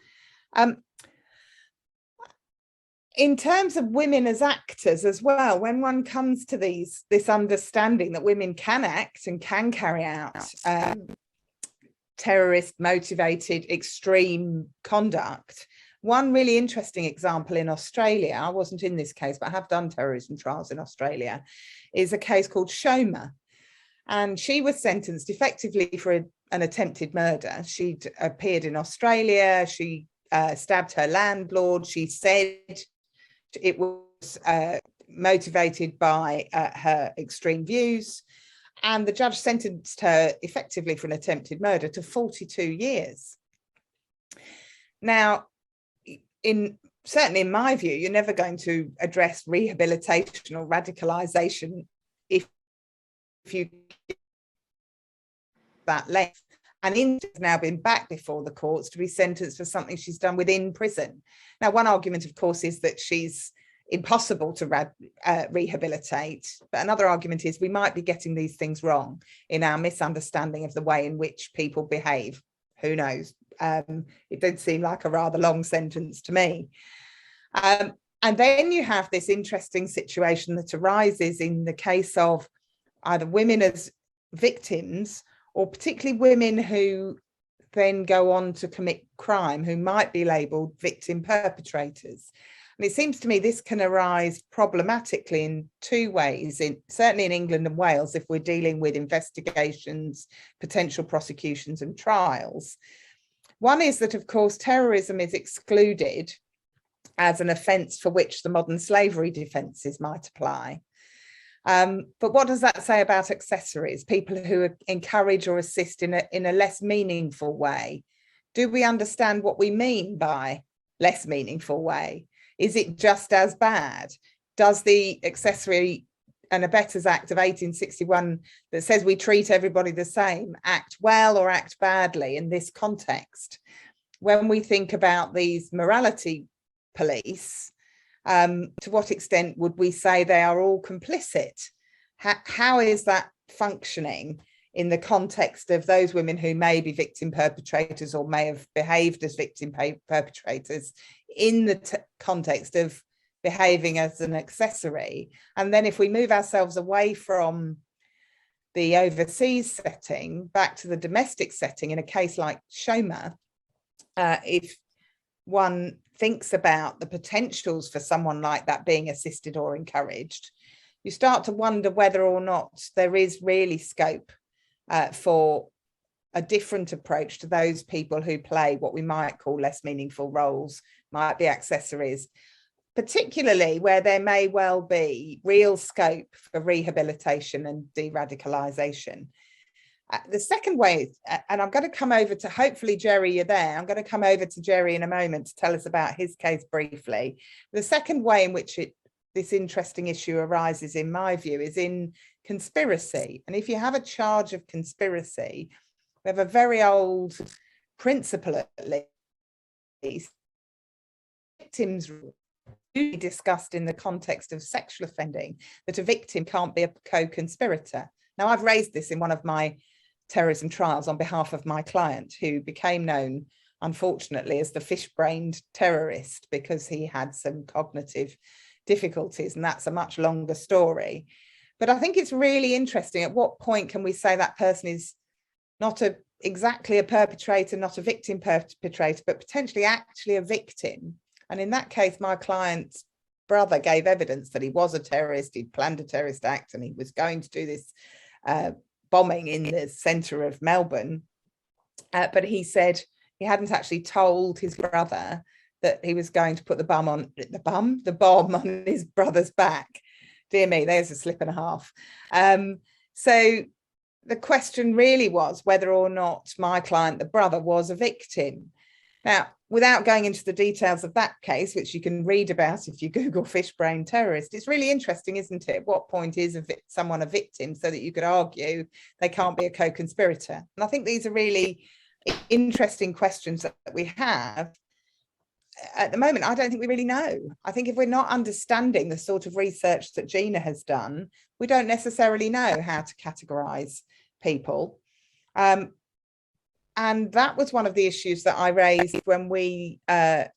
In terms of women as actors as well, when one comes to this understanding that women can act and can carry out terrorist motivated extreme conduct. One really interesting example in Australia, I wasn't in this case, but I have done terrorism trials in Australia, is a case called Shoma. And she was sentenced effectively for an attempted murder. She'd appeared in Australia, she stabbed her landlord, she said it was motivated by her extreme views. And the judge sentenced her effectively for an attempted murder to 42 years. Now, certainly in my view, you're never going to address rehabilitation or radicalization if you that length. and has now been back before the courts to be sentenced for something she's done within prison. Now, one argument, of course, is that she's impossible to rehabilitate, but another argument is we might be getting these things wrong in our misunderstanding of the way in which people behave. Who knows? It did seem like a rather long sentence to me. And then you have this interesting situation that arises in the case of either women as victims, or particularly women who then go on to commit crime, who might be labelled victim perpetrators. And it seems to me this can arise problematically in two ways, certainly in England and Wales, if we're dealing with investigations, potential prosecutions and trials. One is that, of course, terrorism is excluded as an offence for which the modern slavery defences might apply. But what does that say about accessories, people who encourage or assist in a less meaningful way? Do we understand what we mean by less meaningful way? Is it just as bad? Does the Accessory and Abettors Act of 1861 that says we treat everybody the same act well or act badly in this context? When we think about these morality police, to what extent would we say they are all complicit? How is that functioning in the context of those women who may be victim perpetrators or may have behaved as victim perpetrators in the context of behaving as an accessory? And then if we move ourselves away from the overseas setting back to the domestic setting in a case like Shoma, if one thinks about the potentials for someone like that being assisted or encouraged, you start to wonder whether or not there is really scope for a different approach to those people who play what we might call less meaningful roles, might be accessories, particularly where there may well be real scope for rehabilitation and de-radicalisation. The second way, and I'm going to come over to, hopefully, Gerry, you're there. I'm going to come over to Gerry in a moment to tell us about his case briefly. The second way in which this interesting issue arises, in my view, is in conspiracy. And if you have a charge of conspiracy, we have a very old principle, at least, victims discussed in the context of sexual offending, that a victim can't be a co-conspirator. Now, I've raised this in one of my terrorism trials on behalf of my client, who became known, unfortunately, as the fish-brained terrorist because he had some cognitive difficulties, and that's a much longer story. But I think it's really interesting, at what point can we say that person is not exactly a perpetrator, not a victim perpetrator, but potentially actually a victim? And in that case, my client's brother gave evidence that he was a terrorist, he'd planned a terrorist act, and he was going to do this bombing in the centre of Melbourne. But he said he hadn't actually told his brother that he was going to put the bomb on his brother's back. Dear me, there's a slip and a half. So the question really was whether or not my client, the brother, was a victim. Now, without going into the details of that case, which you can read about if you Google fish-brain terrorist, it's really interesting, isn't it? At what point is someone a victim, so that you could argue they can't be a co-conspirator? And I think these are really interesting questions that we have. At the moment, I don't think we really know. I think if we're not understanding the sort of research that Gina has done, we don't necessarily know how to categorise people. And that was one of the issues that I raised when we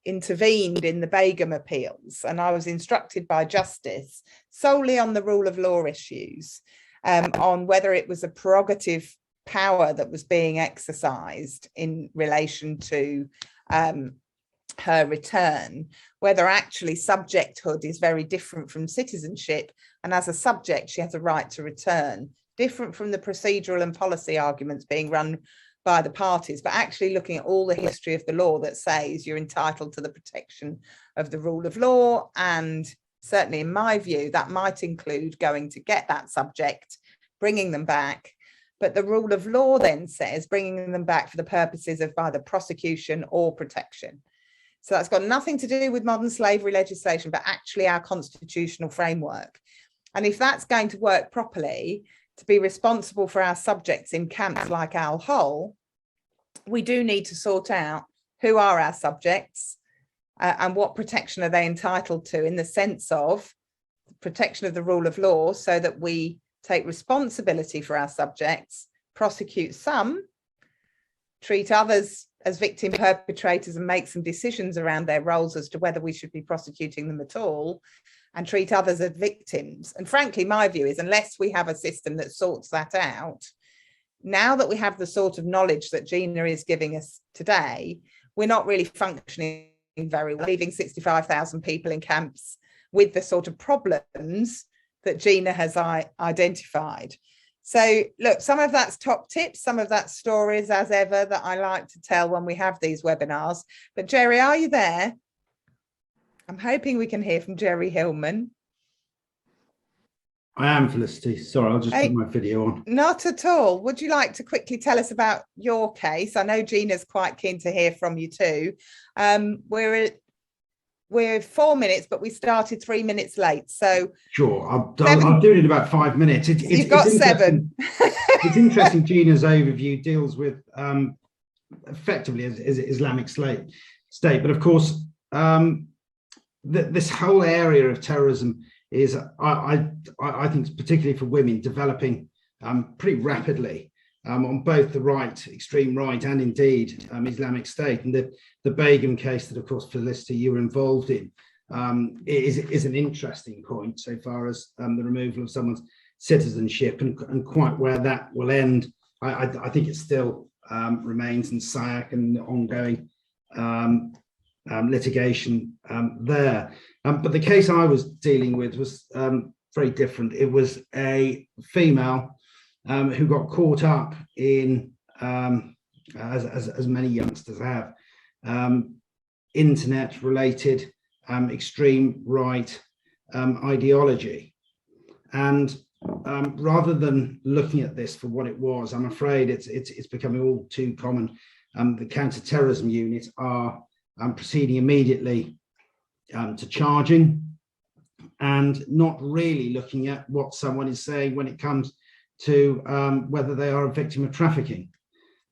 intervened in the Begum appeals. And I was instructed by Justice solely on the rule of law issues, on whether it was a prerogative power that was being exercised in relation to her return, whether actually subjecthood is very different from citizenship. And as a subject, she has a right to return, different from the procedural and policy arguments being run by the parties, but actually looking at all the history of the law that says you're entitled to the protection of the rule of law. And certainly in my view, that might include going to get that subject, bringing them back. But the rule of law then says bringing them back for the purposes of either prosecution or protection. So that's got nothing to do with modern slavery legislation, but actually our constitutional framework. And if that's going to work properly, to be responsible for our subjects in camps like Al Hol, we do need to sort out who are our subjects and what protection are they entitled to, in the sense of protection of the rule of law, so that we take responsibility for our subjects, prosecute some, treat others as victim perpetrators and make some decisions around their roles as to whether we should be prosecuting them at all, and treat others as victims. And frankly, my view is, unless we have a system that sorts that out, now that we have the sort of knowledge that Gina is giving us today, we're not really functioning very well, leaving 65,000 people in camps with the sort of problems that Gina has identified. So look, some of that's top tips, some of that's stories, as ever, that I like to tell when we have these webinars. But Gerry, are you there? I'm hoping we can hear from Gerry Hillman. I am, Felicity. Sorry, I'll just put my video on. Not at all. Would you like to quickly tell us about your case? I know Gina's quite keen to hear from you too. We're 4 minutes, but we started 3 minutes late. So sure, I'll do it in about 5 minutes. You've got 7. It's interesting. Gina's overview deals with effectively as Islamic state, but of course, this whole area of terrorism is, I think, particularly for women, developing pretty rapidly on both the right, extreme right, and indeed Islamic State. And the Begum case that, of course, Felicity, you were involved in, is an interesting point so far as the removal of someone's citizenship, and quite where that will end. I think it still remains in SIAC and ongoing litigation there. But the case I was dealing with was very different. It was a female who got caught up in, as many youngsters have, internet-related extreme right ideology. And rather than looking at this for what it was, I'm afraid it's becoming all too common. The counter-terrorism units are proceeding immediately to charging, and not really looking at what someone is saying when it comes to whether they are a victim of trafficking.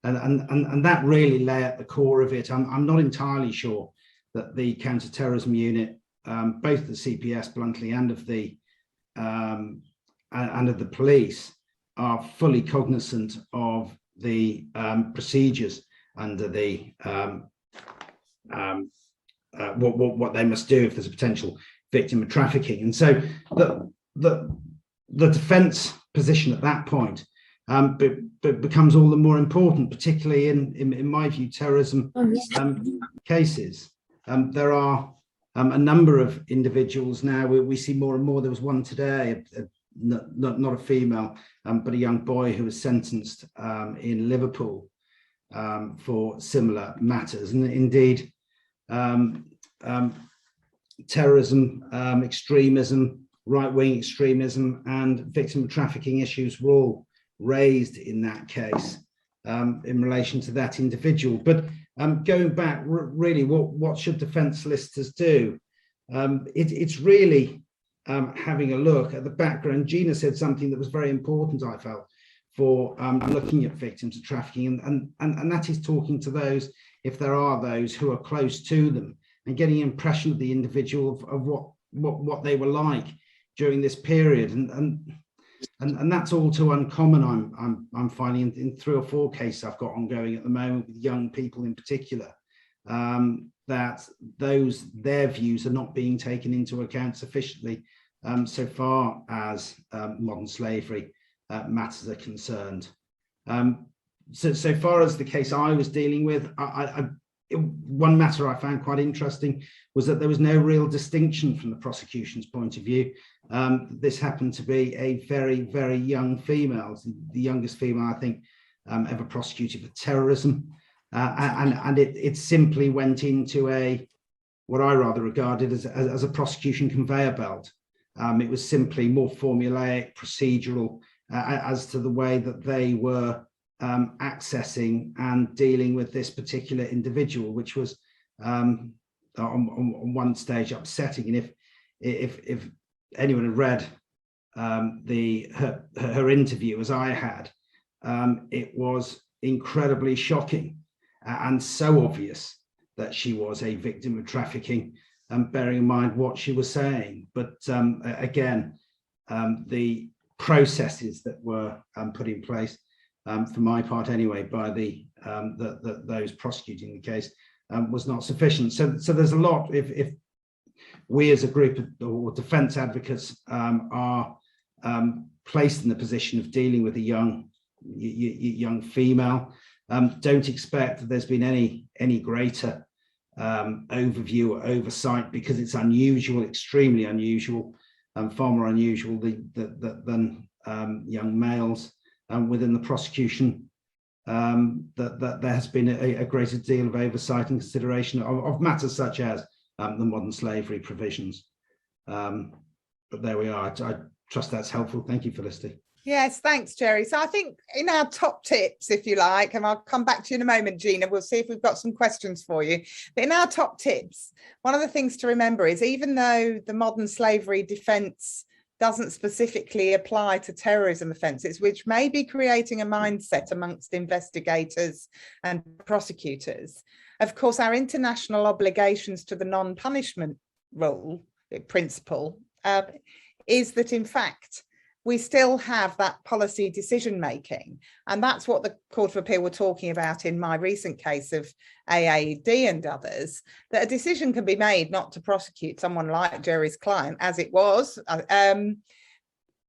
And that really lay at the core of it. I'm not entirely sure that the counter-terrorism unit, both the CPS bluntly and of the police, are fully cognizant of the procedures under the what they must do if there's a potential victim of trafficking. And so the defence position at that point becomes all the more important, particularly in my view, terrorism cases. There are a number of individuals now. We see more and more. There was one today, not a female, but a young boy who was sentenced in Liverpool for similar matters. And indeed, terrorism, extremism, right-wing extremism, and victim trafficking issues were all raised in that case in relation to that individual. But going back, really, what should defence solicitors do? It's really having a look at the background. Gina said something that was very important, I felt, for looking at victims of trafficking, and that is talking to those, if there are those, who are close to them, and getting an impression of the individual of what they were like during this period. And that's all too uncommon. I'm finding in 3 or 4 cases I've got ongoing at the moment with young people in particular, that their views are not being taken into account sufficiently so far as modern slavery matters are concerned. So far as the case I was dealing with, one matter I found quite interesting was that there was no real distinction from the prosecution's point of view. This happened to be a very, very young female, the youngest female I think ever prosecuted for terrorism, and it simply went into what I rather regarded as a prosecution conveyor belt. It was simply more formulaic, procedural, as to the way that they were accessing and dealing with this particular individual, which was on one stage upsetting. And if anyone had read her interview as I had, it was incredibly shocking. and so obvious that she was a victim of trafficking, bearing in mind what she was saying. But again, the processes that were put in place, for my part anyway, by those prosecuting the case, was not sufficient. So there's a lot. If we as a group or defence advocates are placed in the position of dealing with a young female, don't expect that there's been any greater overview or oversight, because it's unusual, extremely unusual, far more unusual than young males within the prosecution, that there has been a greater deal of oversight and consideration of matters such as the modern slavery provisions. But there we are. I trust that's helpful. Thank you, Felicity. Yes, thanks, Gerry. So I think in our top tips, if you like, and I'll come back to you in a moment, Gina, we'll see if we've got some questions for you. But in our top tips, one of the things to remember is, even though the modern slavery defence doesn't specifically apply to terrorism offences, which may be creating a mindset amongst investigators and prosecutors, of course, our international obligations to the non-punishment rule, principle, is that, in fact, we still have that policy decision making. And that's what the Court of Appeal were talking about in my recent case of AAD and others, that a decision can be made not to prosecute someone like Gerry's client, as it was,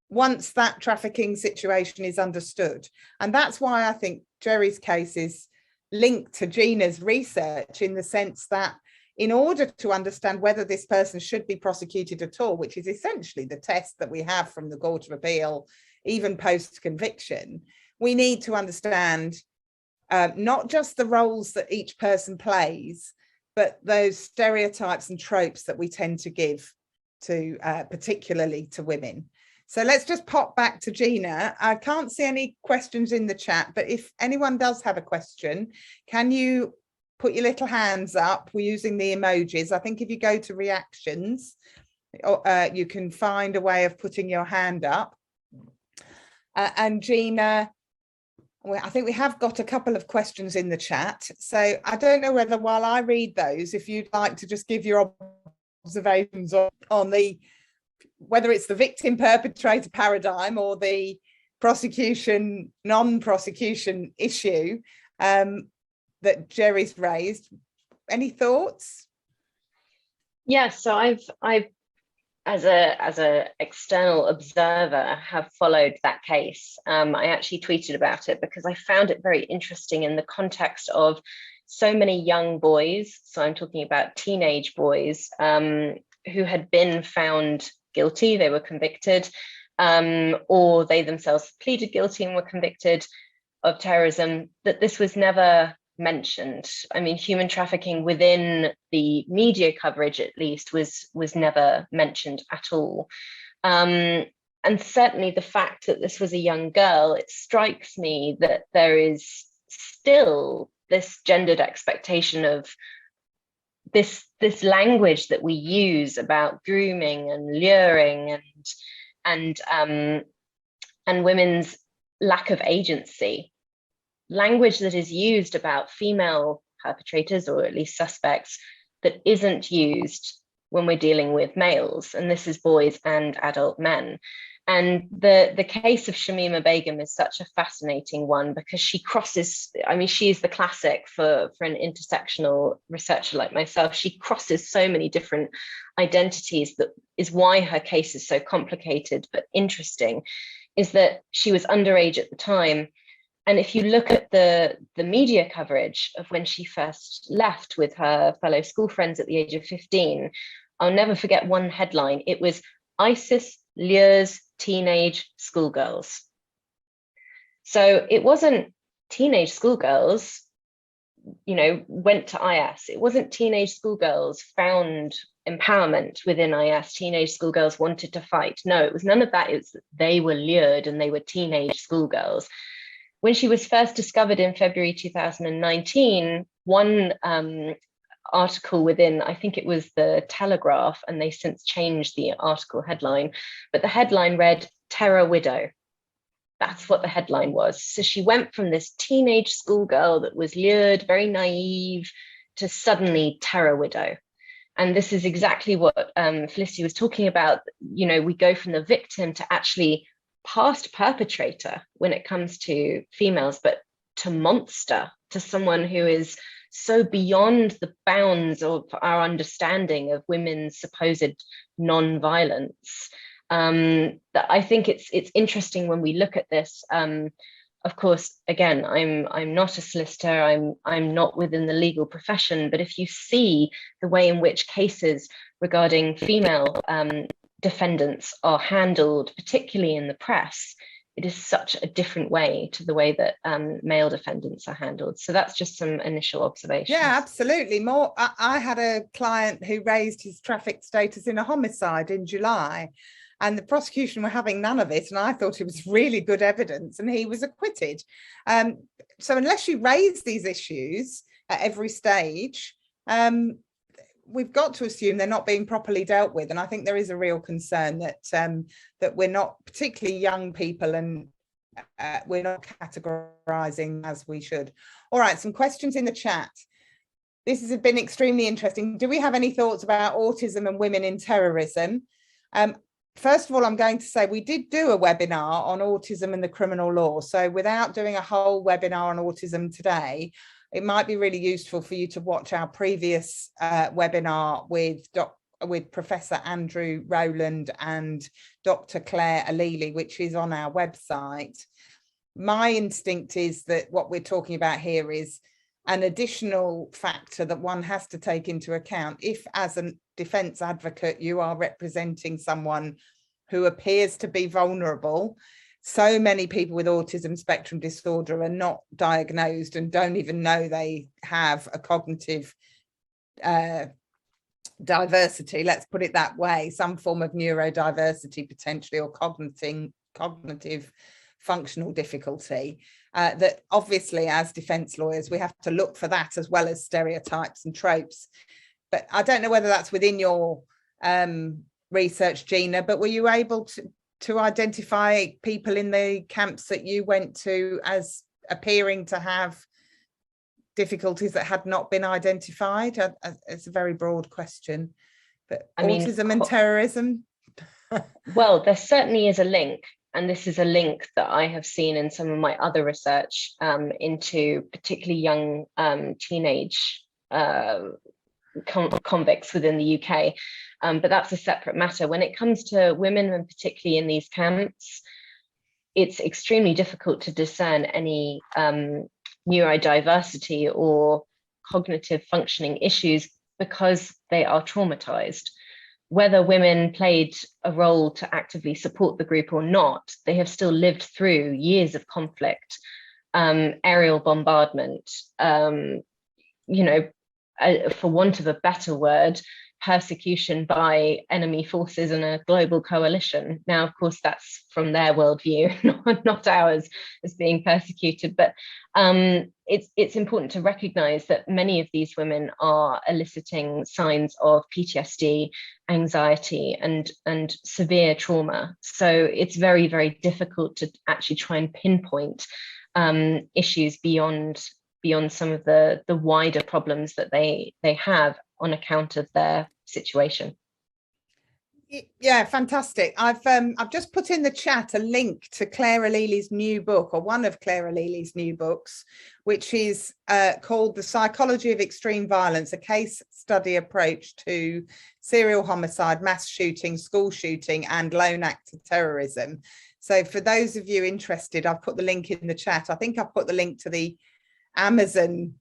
once that trafficking situation is understood. And that's why I think Gerry's case is linked to Gina's research, in the sense that in order to understand whether this person should be prosecuted at all, which is essentially the test that we have from the Court of Appeal, even post-conviction, we need to understand not just the roles that each person plays, but those stereotypes and tropes that we tend to give to, particularly to women. So let's just pop back to Gina. I can't see any questions in the chat, but if anyone does have a question, can you put your little hands up? We're using the emojis. I think if you go to reactions, you can find a way of putting your hand up. And Gina, well, I think we have got a couple of questions in the chat. So I don't know whether, while I read those, if you'd like to just give your observations on the, whether it's the victim perpetrator paradigm or the prosecution, non-prosecution issue, that Gerry's raised. Any thoughts? Yes, so I've as a external observer have followed that case. I actually tweeted about it because I found it very interesting in the context of so many young boys. So I'm talking about teenage boys who had been found guilty, they were convicted, or they themselves pleaded guilty and were convicted of terrorism, that this was never mentioned. I mean, human trafficking within the media coverage, at least, was never mentioned at all. And certainly the fact that this was a young girl, it strikes me that there is still this gendered expectation of this language that we use about grooming and luring and women's lack of agency. Language that is used about female perpetrators, or at least suspects, that isn't used when we're dealing with males, and this is boys and adult men. And the case of Shamima Begum is such a fascinating one, because she crosses, I mean, she is the classic for an intersectional researcher like myself. She crosses so many different identities. That is why her case is so complicated but interesting, is that she was underage at the time. And if you look at the media coverage of when she first left with her fellow school friends at the age of 15, I'll never forget one headline. It was ISIS lures teenage schoolgirls. So it wasn't teenage schoolgirls, went to IS. It wasn't teenage schoolgirls found empowerment within IS. Teenage schoolgirls wanted to fight. No, it was none of that. It was they were lured and they were teenage schoolgirls. When she was first discovered in February 2019, one article within, I think it was the Telegraph, and they since changed the article headline, but the headline read "Terror Widow." That's what the headline was. So she went from this teenage schoolgirl that was lured, very naive, to suddenly terror widow. And this is exactly what Felicity was talking about. You know, we go from the victim to actually past perpetrator when it comes to females, but to monster, to someone who is so beyond the bounds of our understanding of women's supposed non-violence. That I think it's interesting when we look at this. Of course, again, I'm not a solicitor, I'm not within the legal profession, but if you see the way in which cases regarding female defendants are handled, particularly in the press, it is such a different way to the way that male defendants are handled. So that's just some initial observations. Yeah, absolutely. More. I had a client who raised his traffic status in a homicide in July, and the prosecution were having none of it. And I thought it was really good evidence, and he was acquitted. So unless you raise these issues at every stage, we've got to assume they're not being properly dealt with. And I think there is a real concern that that we're not, particularly young people, and we're not categorizing as we should. All right, some questions in the chat. This has been extremely interesting. Do we have any thoughts about autism and women in terrorism? First of all, I'm going to say we did do a webinar on autism and the criminal law. So without doing a whole webinar on autism today, it might be really useful for you to watch our previous webinar with Professor Andrew Rowland and Dr. Claire Alili, which is on our website. My instinct is that what we're talking about here is an additional factor that one has to take into account. If, as a defence advocate, you are representing someone who appears to be vulnerable, so many people with autism spectrum disorder are not diagnosed and don't even know they have a cognitive diversity, let's put it that way, some form of neurodiversity potentially, or cognitive functional difficulty, that obviously as defence lawyers we have to look for that as well as stereotypes and tropes. But I don't know whether that's within your research, Gina, but were you able to identify people in the camps that you went to as appearing to have difficulties that had not been identified? It's a very broad question, but autism and terrorism? Well, there certainly is a link, and this is a link that I have seen in some of my other research into particularly young teenage convicts within the UK. But that's a separate matter. When it comes to women, and particularly in these camps, it's extremely difficult to discern any neurodiversity or cognitive functioning issues because they are traumatized. Whether women played a role to actively support the group or not, they have still lived through years of conflict, aerial bombardment, for want of a better word, persecution by enemy forces and a global coalition. Now, of course, that's from their worldview, not ours as being persecuted. But it's important to recognize that many of these women are eliciting signs of PTSD, anxiety, and severe trauma. So it's very, very difficult to actually try and pinpoint issues beyond some of the wider problems that they have on account of their situation. Yeah, fantastic. I've just put in the chat a link to Claire Alili's new book, or one of Claire Alili's new books, which is called The Psychology of Extreme Violence, a case study approach to serial homicide, mass shooting, school shooting, and lone actor terrorism. So for those of you interested, I've put the link in the chat. I think I've put the link to the Amazon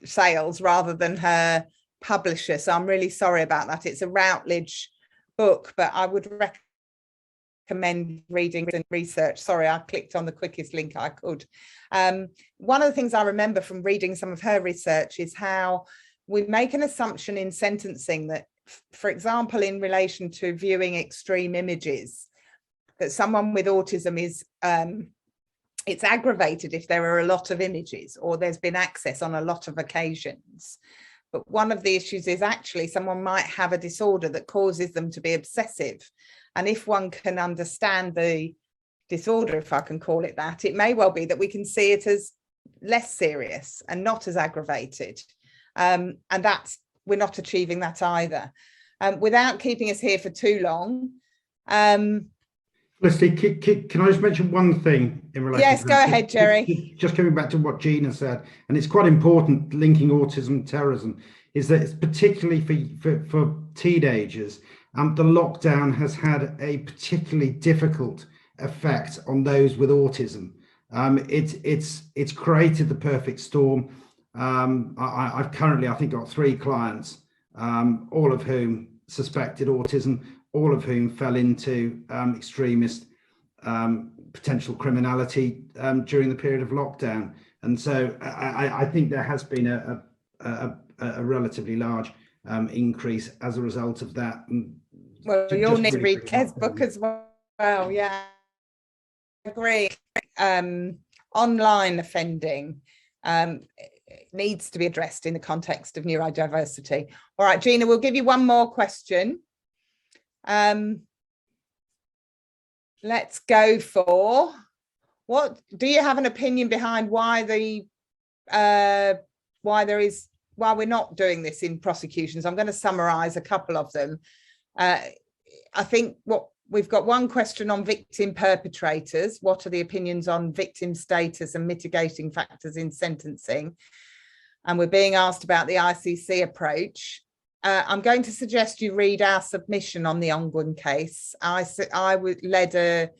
sales rather than her publisher, so I'm really sorry about that. It's a Routledge book, but I would recommend reading and research. Sorry, I clicked on the quickest link I could. One of the things I remember from reading some of her research is how we make an assumption in sentencing that, for example, in relation to viewing extreme images, that someone with autism is it's aggravated if there are a lot of images or there's been access on a lot of occasions. But one of the issues is actually someone might have a disorder that causes them to be obsessive. And if one can understand the disorder, if I can call it that, it may well be that we can see it as less serious and not as aggravated. And we're not achieving that either. Without keeping us here for too long. Felicity, can I just mention one thing in relation Yes, to go ahead, Gerry. Just coming back to what Gina said, and it's quite important, linking autism and terrorism, is that it's particularly for teenagers, the lockdown has had a particularly difficult effect on those with autism. It's created the perfect storm. I've currently, I think, got 3 clients, all of whom suspected autism, all of whom fell into extremist potential criminality during the period of lockdown. And so I think there has been a relatively large increase as a result of that. Well, you'll need to read Kez's book as well. Yeah, I agree. Online offending needs to be addressed in the context of neurodiversity. All right, Gina, we'll give you one more question. Let's go for, what do you have an opinion behind why we're not doing this in prosecutions? I'm going to summarize a couple of them. I think we've got one question on victim perpetrators. What are the opinions on victim status and mitigating factors in sentencing? And we're being asked about the ICC approach. I'm going to suggest you read our submission on the Ongwen case. I led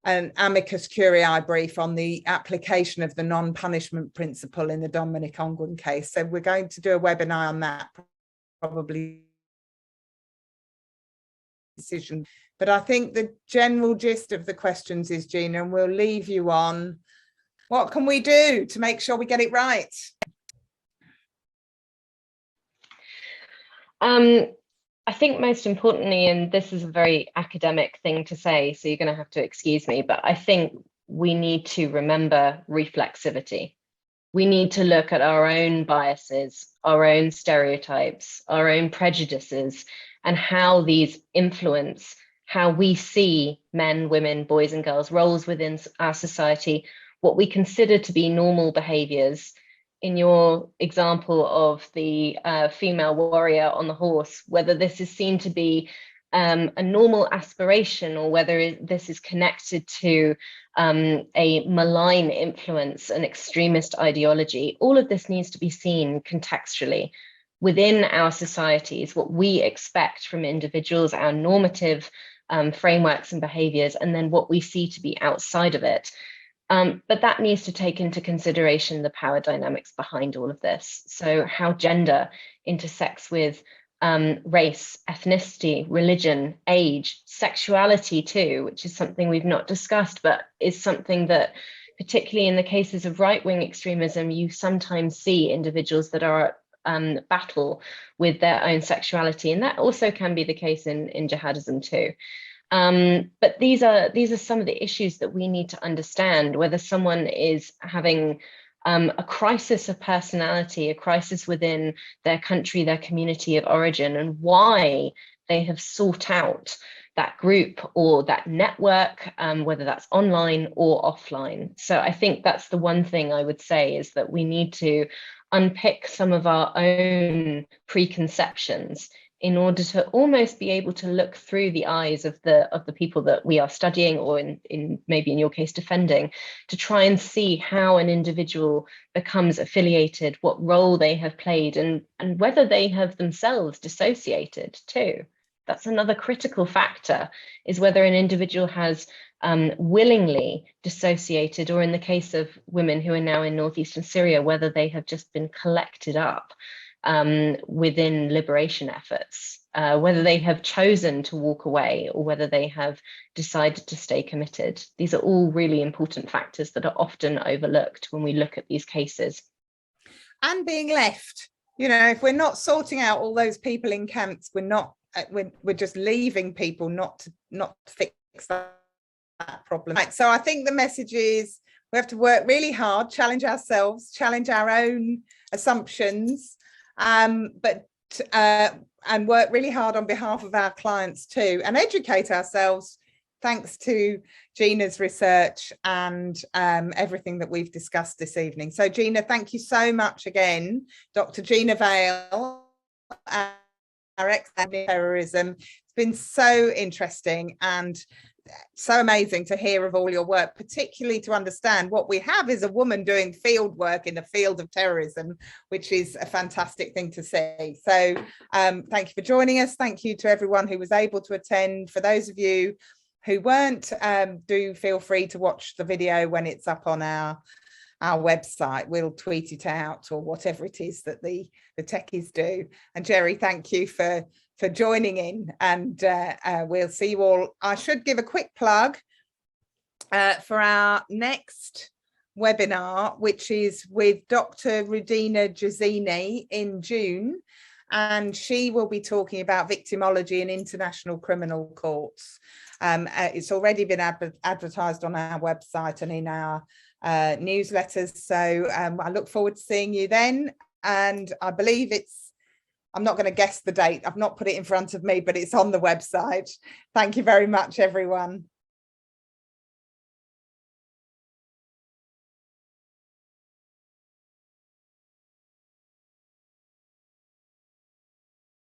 an amicus curiae brief on the application of the non-punishment principle in the Dominic Ongwen case. So we're going to do a webinar on that, probably decision. But I think the general gist of the questions is, Gina, and we'll leave you on what can we do to make sure we get it right? I think most importantly, and this is a very academic thing to say, so you're going to have to excuse me, but I think we need to remember reflexivity. We need to look at our own biases, our own stereotypes, our own prejudices, and how these influence how we see men, women, boys and girls, roles within our society, what we consider to be normal behaviors. In your example of the female warrior on the horse, whether this is seen to be a normal aspiration or whether this is connected to a malign influence, an extremist ideology, all of this needs to be seen contextually within our societies, what we expect from individuals, our normative frameworks and behaviors, and then what we see to be outside of it. But that needs to take into consideration the power dynamics behind all of this. So how gender intersects with race, ethnicity, religion, age, sexuality too, which is something we've not discussed, but is something that, particularly in the cases of right-wing extremism, you sometimes see individuals that are at battle with their own sexuality. And that also can be the case in jihadism too. But these are some of the issues that we need to understand, whether someone is having a crisis of personality, a crisis within their country, their community of origin, and why they have sought out that group or that network, whether that's online or offline. So I think that's the one thing I would say, is that we need to unpick some of our own preconceptions in order to almost be able to look through the eyes of the people that we are studying, or in maybe in your case defending, to try and see how an individual becomes affiliated, what role they have played, and whether they have themselves dissociated too. That's another critical factor, is whether an individual has willingly dissociated, or in the case of women who are now in northeastern Syria, whether they have just been collected up within liberation efforts, whether they have chosen to walk away or whether they have decided to stay committed. These are all really important factors that are often overlooked when we look at these cases. And being left, you know, if we're not sorting out all those people in camps, we're just leaving people not to fix that problem. Right, so I think the message is we have to work really hard, challenge ourselves, challenge our own assumptions, and work really hard on behalf of our clients too, and educate ourselves thanks to Gina's research and everything that we've discussed this evening. So Gina, thank you so much again. Dr. Gina Vale, our expert in terrorism. It's been so interesting and so amazing to hear of all your work, particularly to understand what we have is a woman doing field work in the field of terrorism, which is a fantastic thing to see. So thank you for joining us. Thank you to everyone who was able to attend. For those of you who weren't, do feel free to watch the video when it's up on our website. We'll tweet it out or whatever it is that the techies do. And Gerry, thank you for joining in, and we'll see you all. I should give a quick plug for our next webinar, which is with Dr. Rudina Jazini in June, and she will be talking about victimology in international criminal courts. It's already been advertised on our website and in our newsletters, so I look forward to seeing you then. And I believe I'm not going to guess the date. I've not put it in front of me, but it's on the website. Thank you very much, everyone.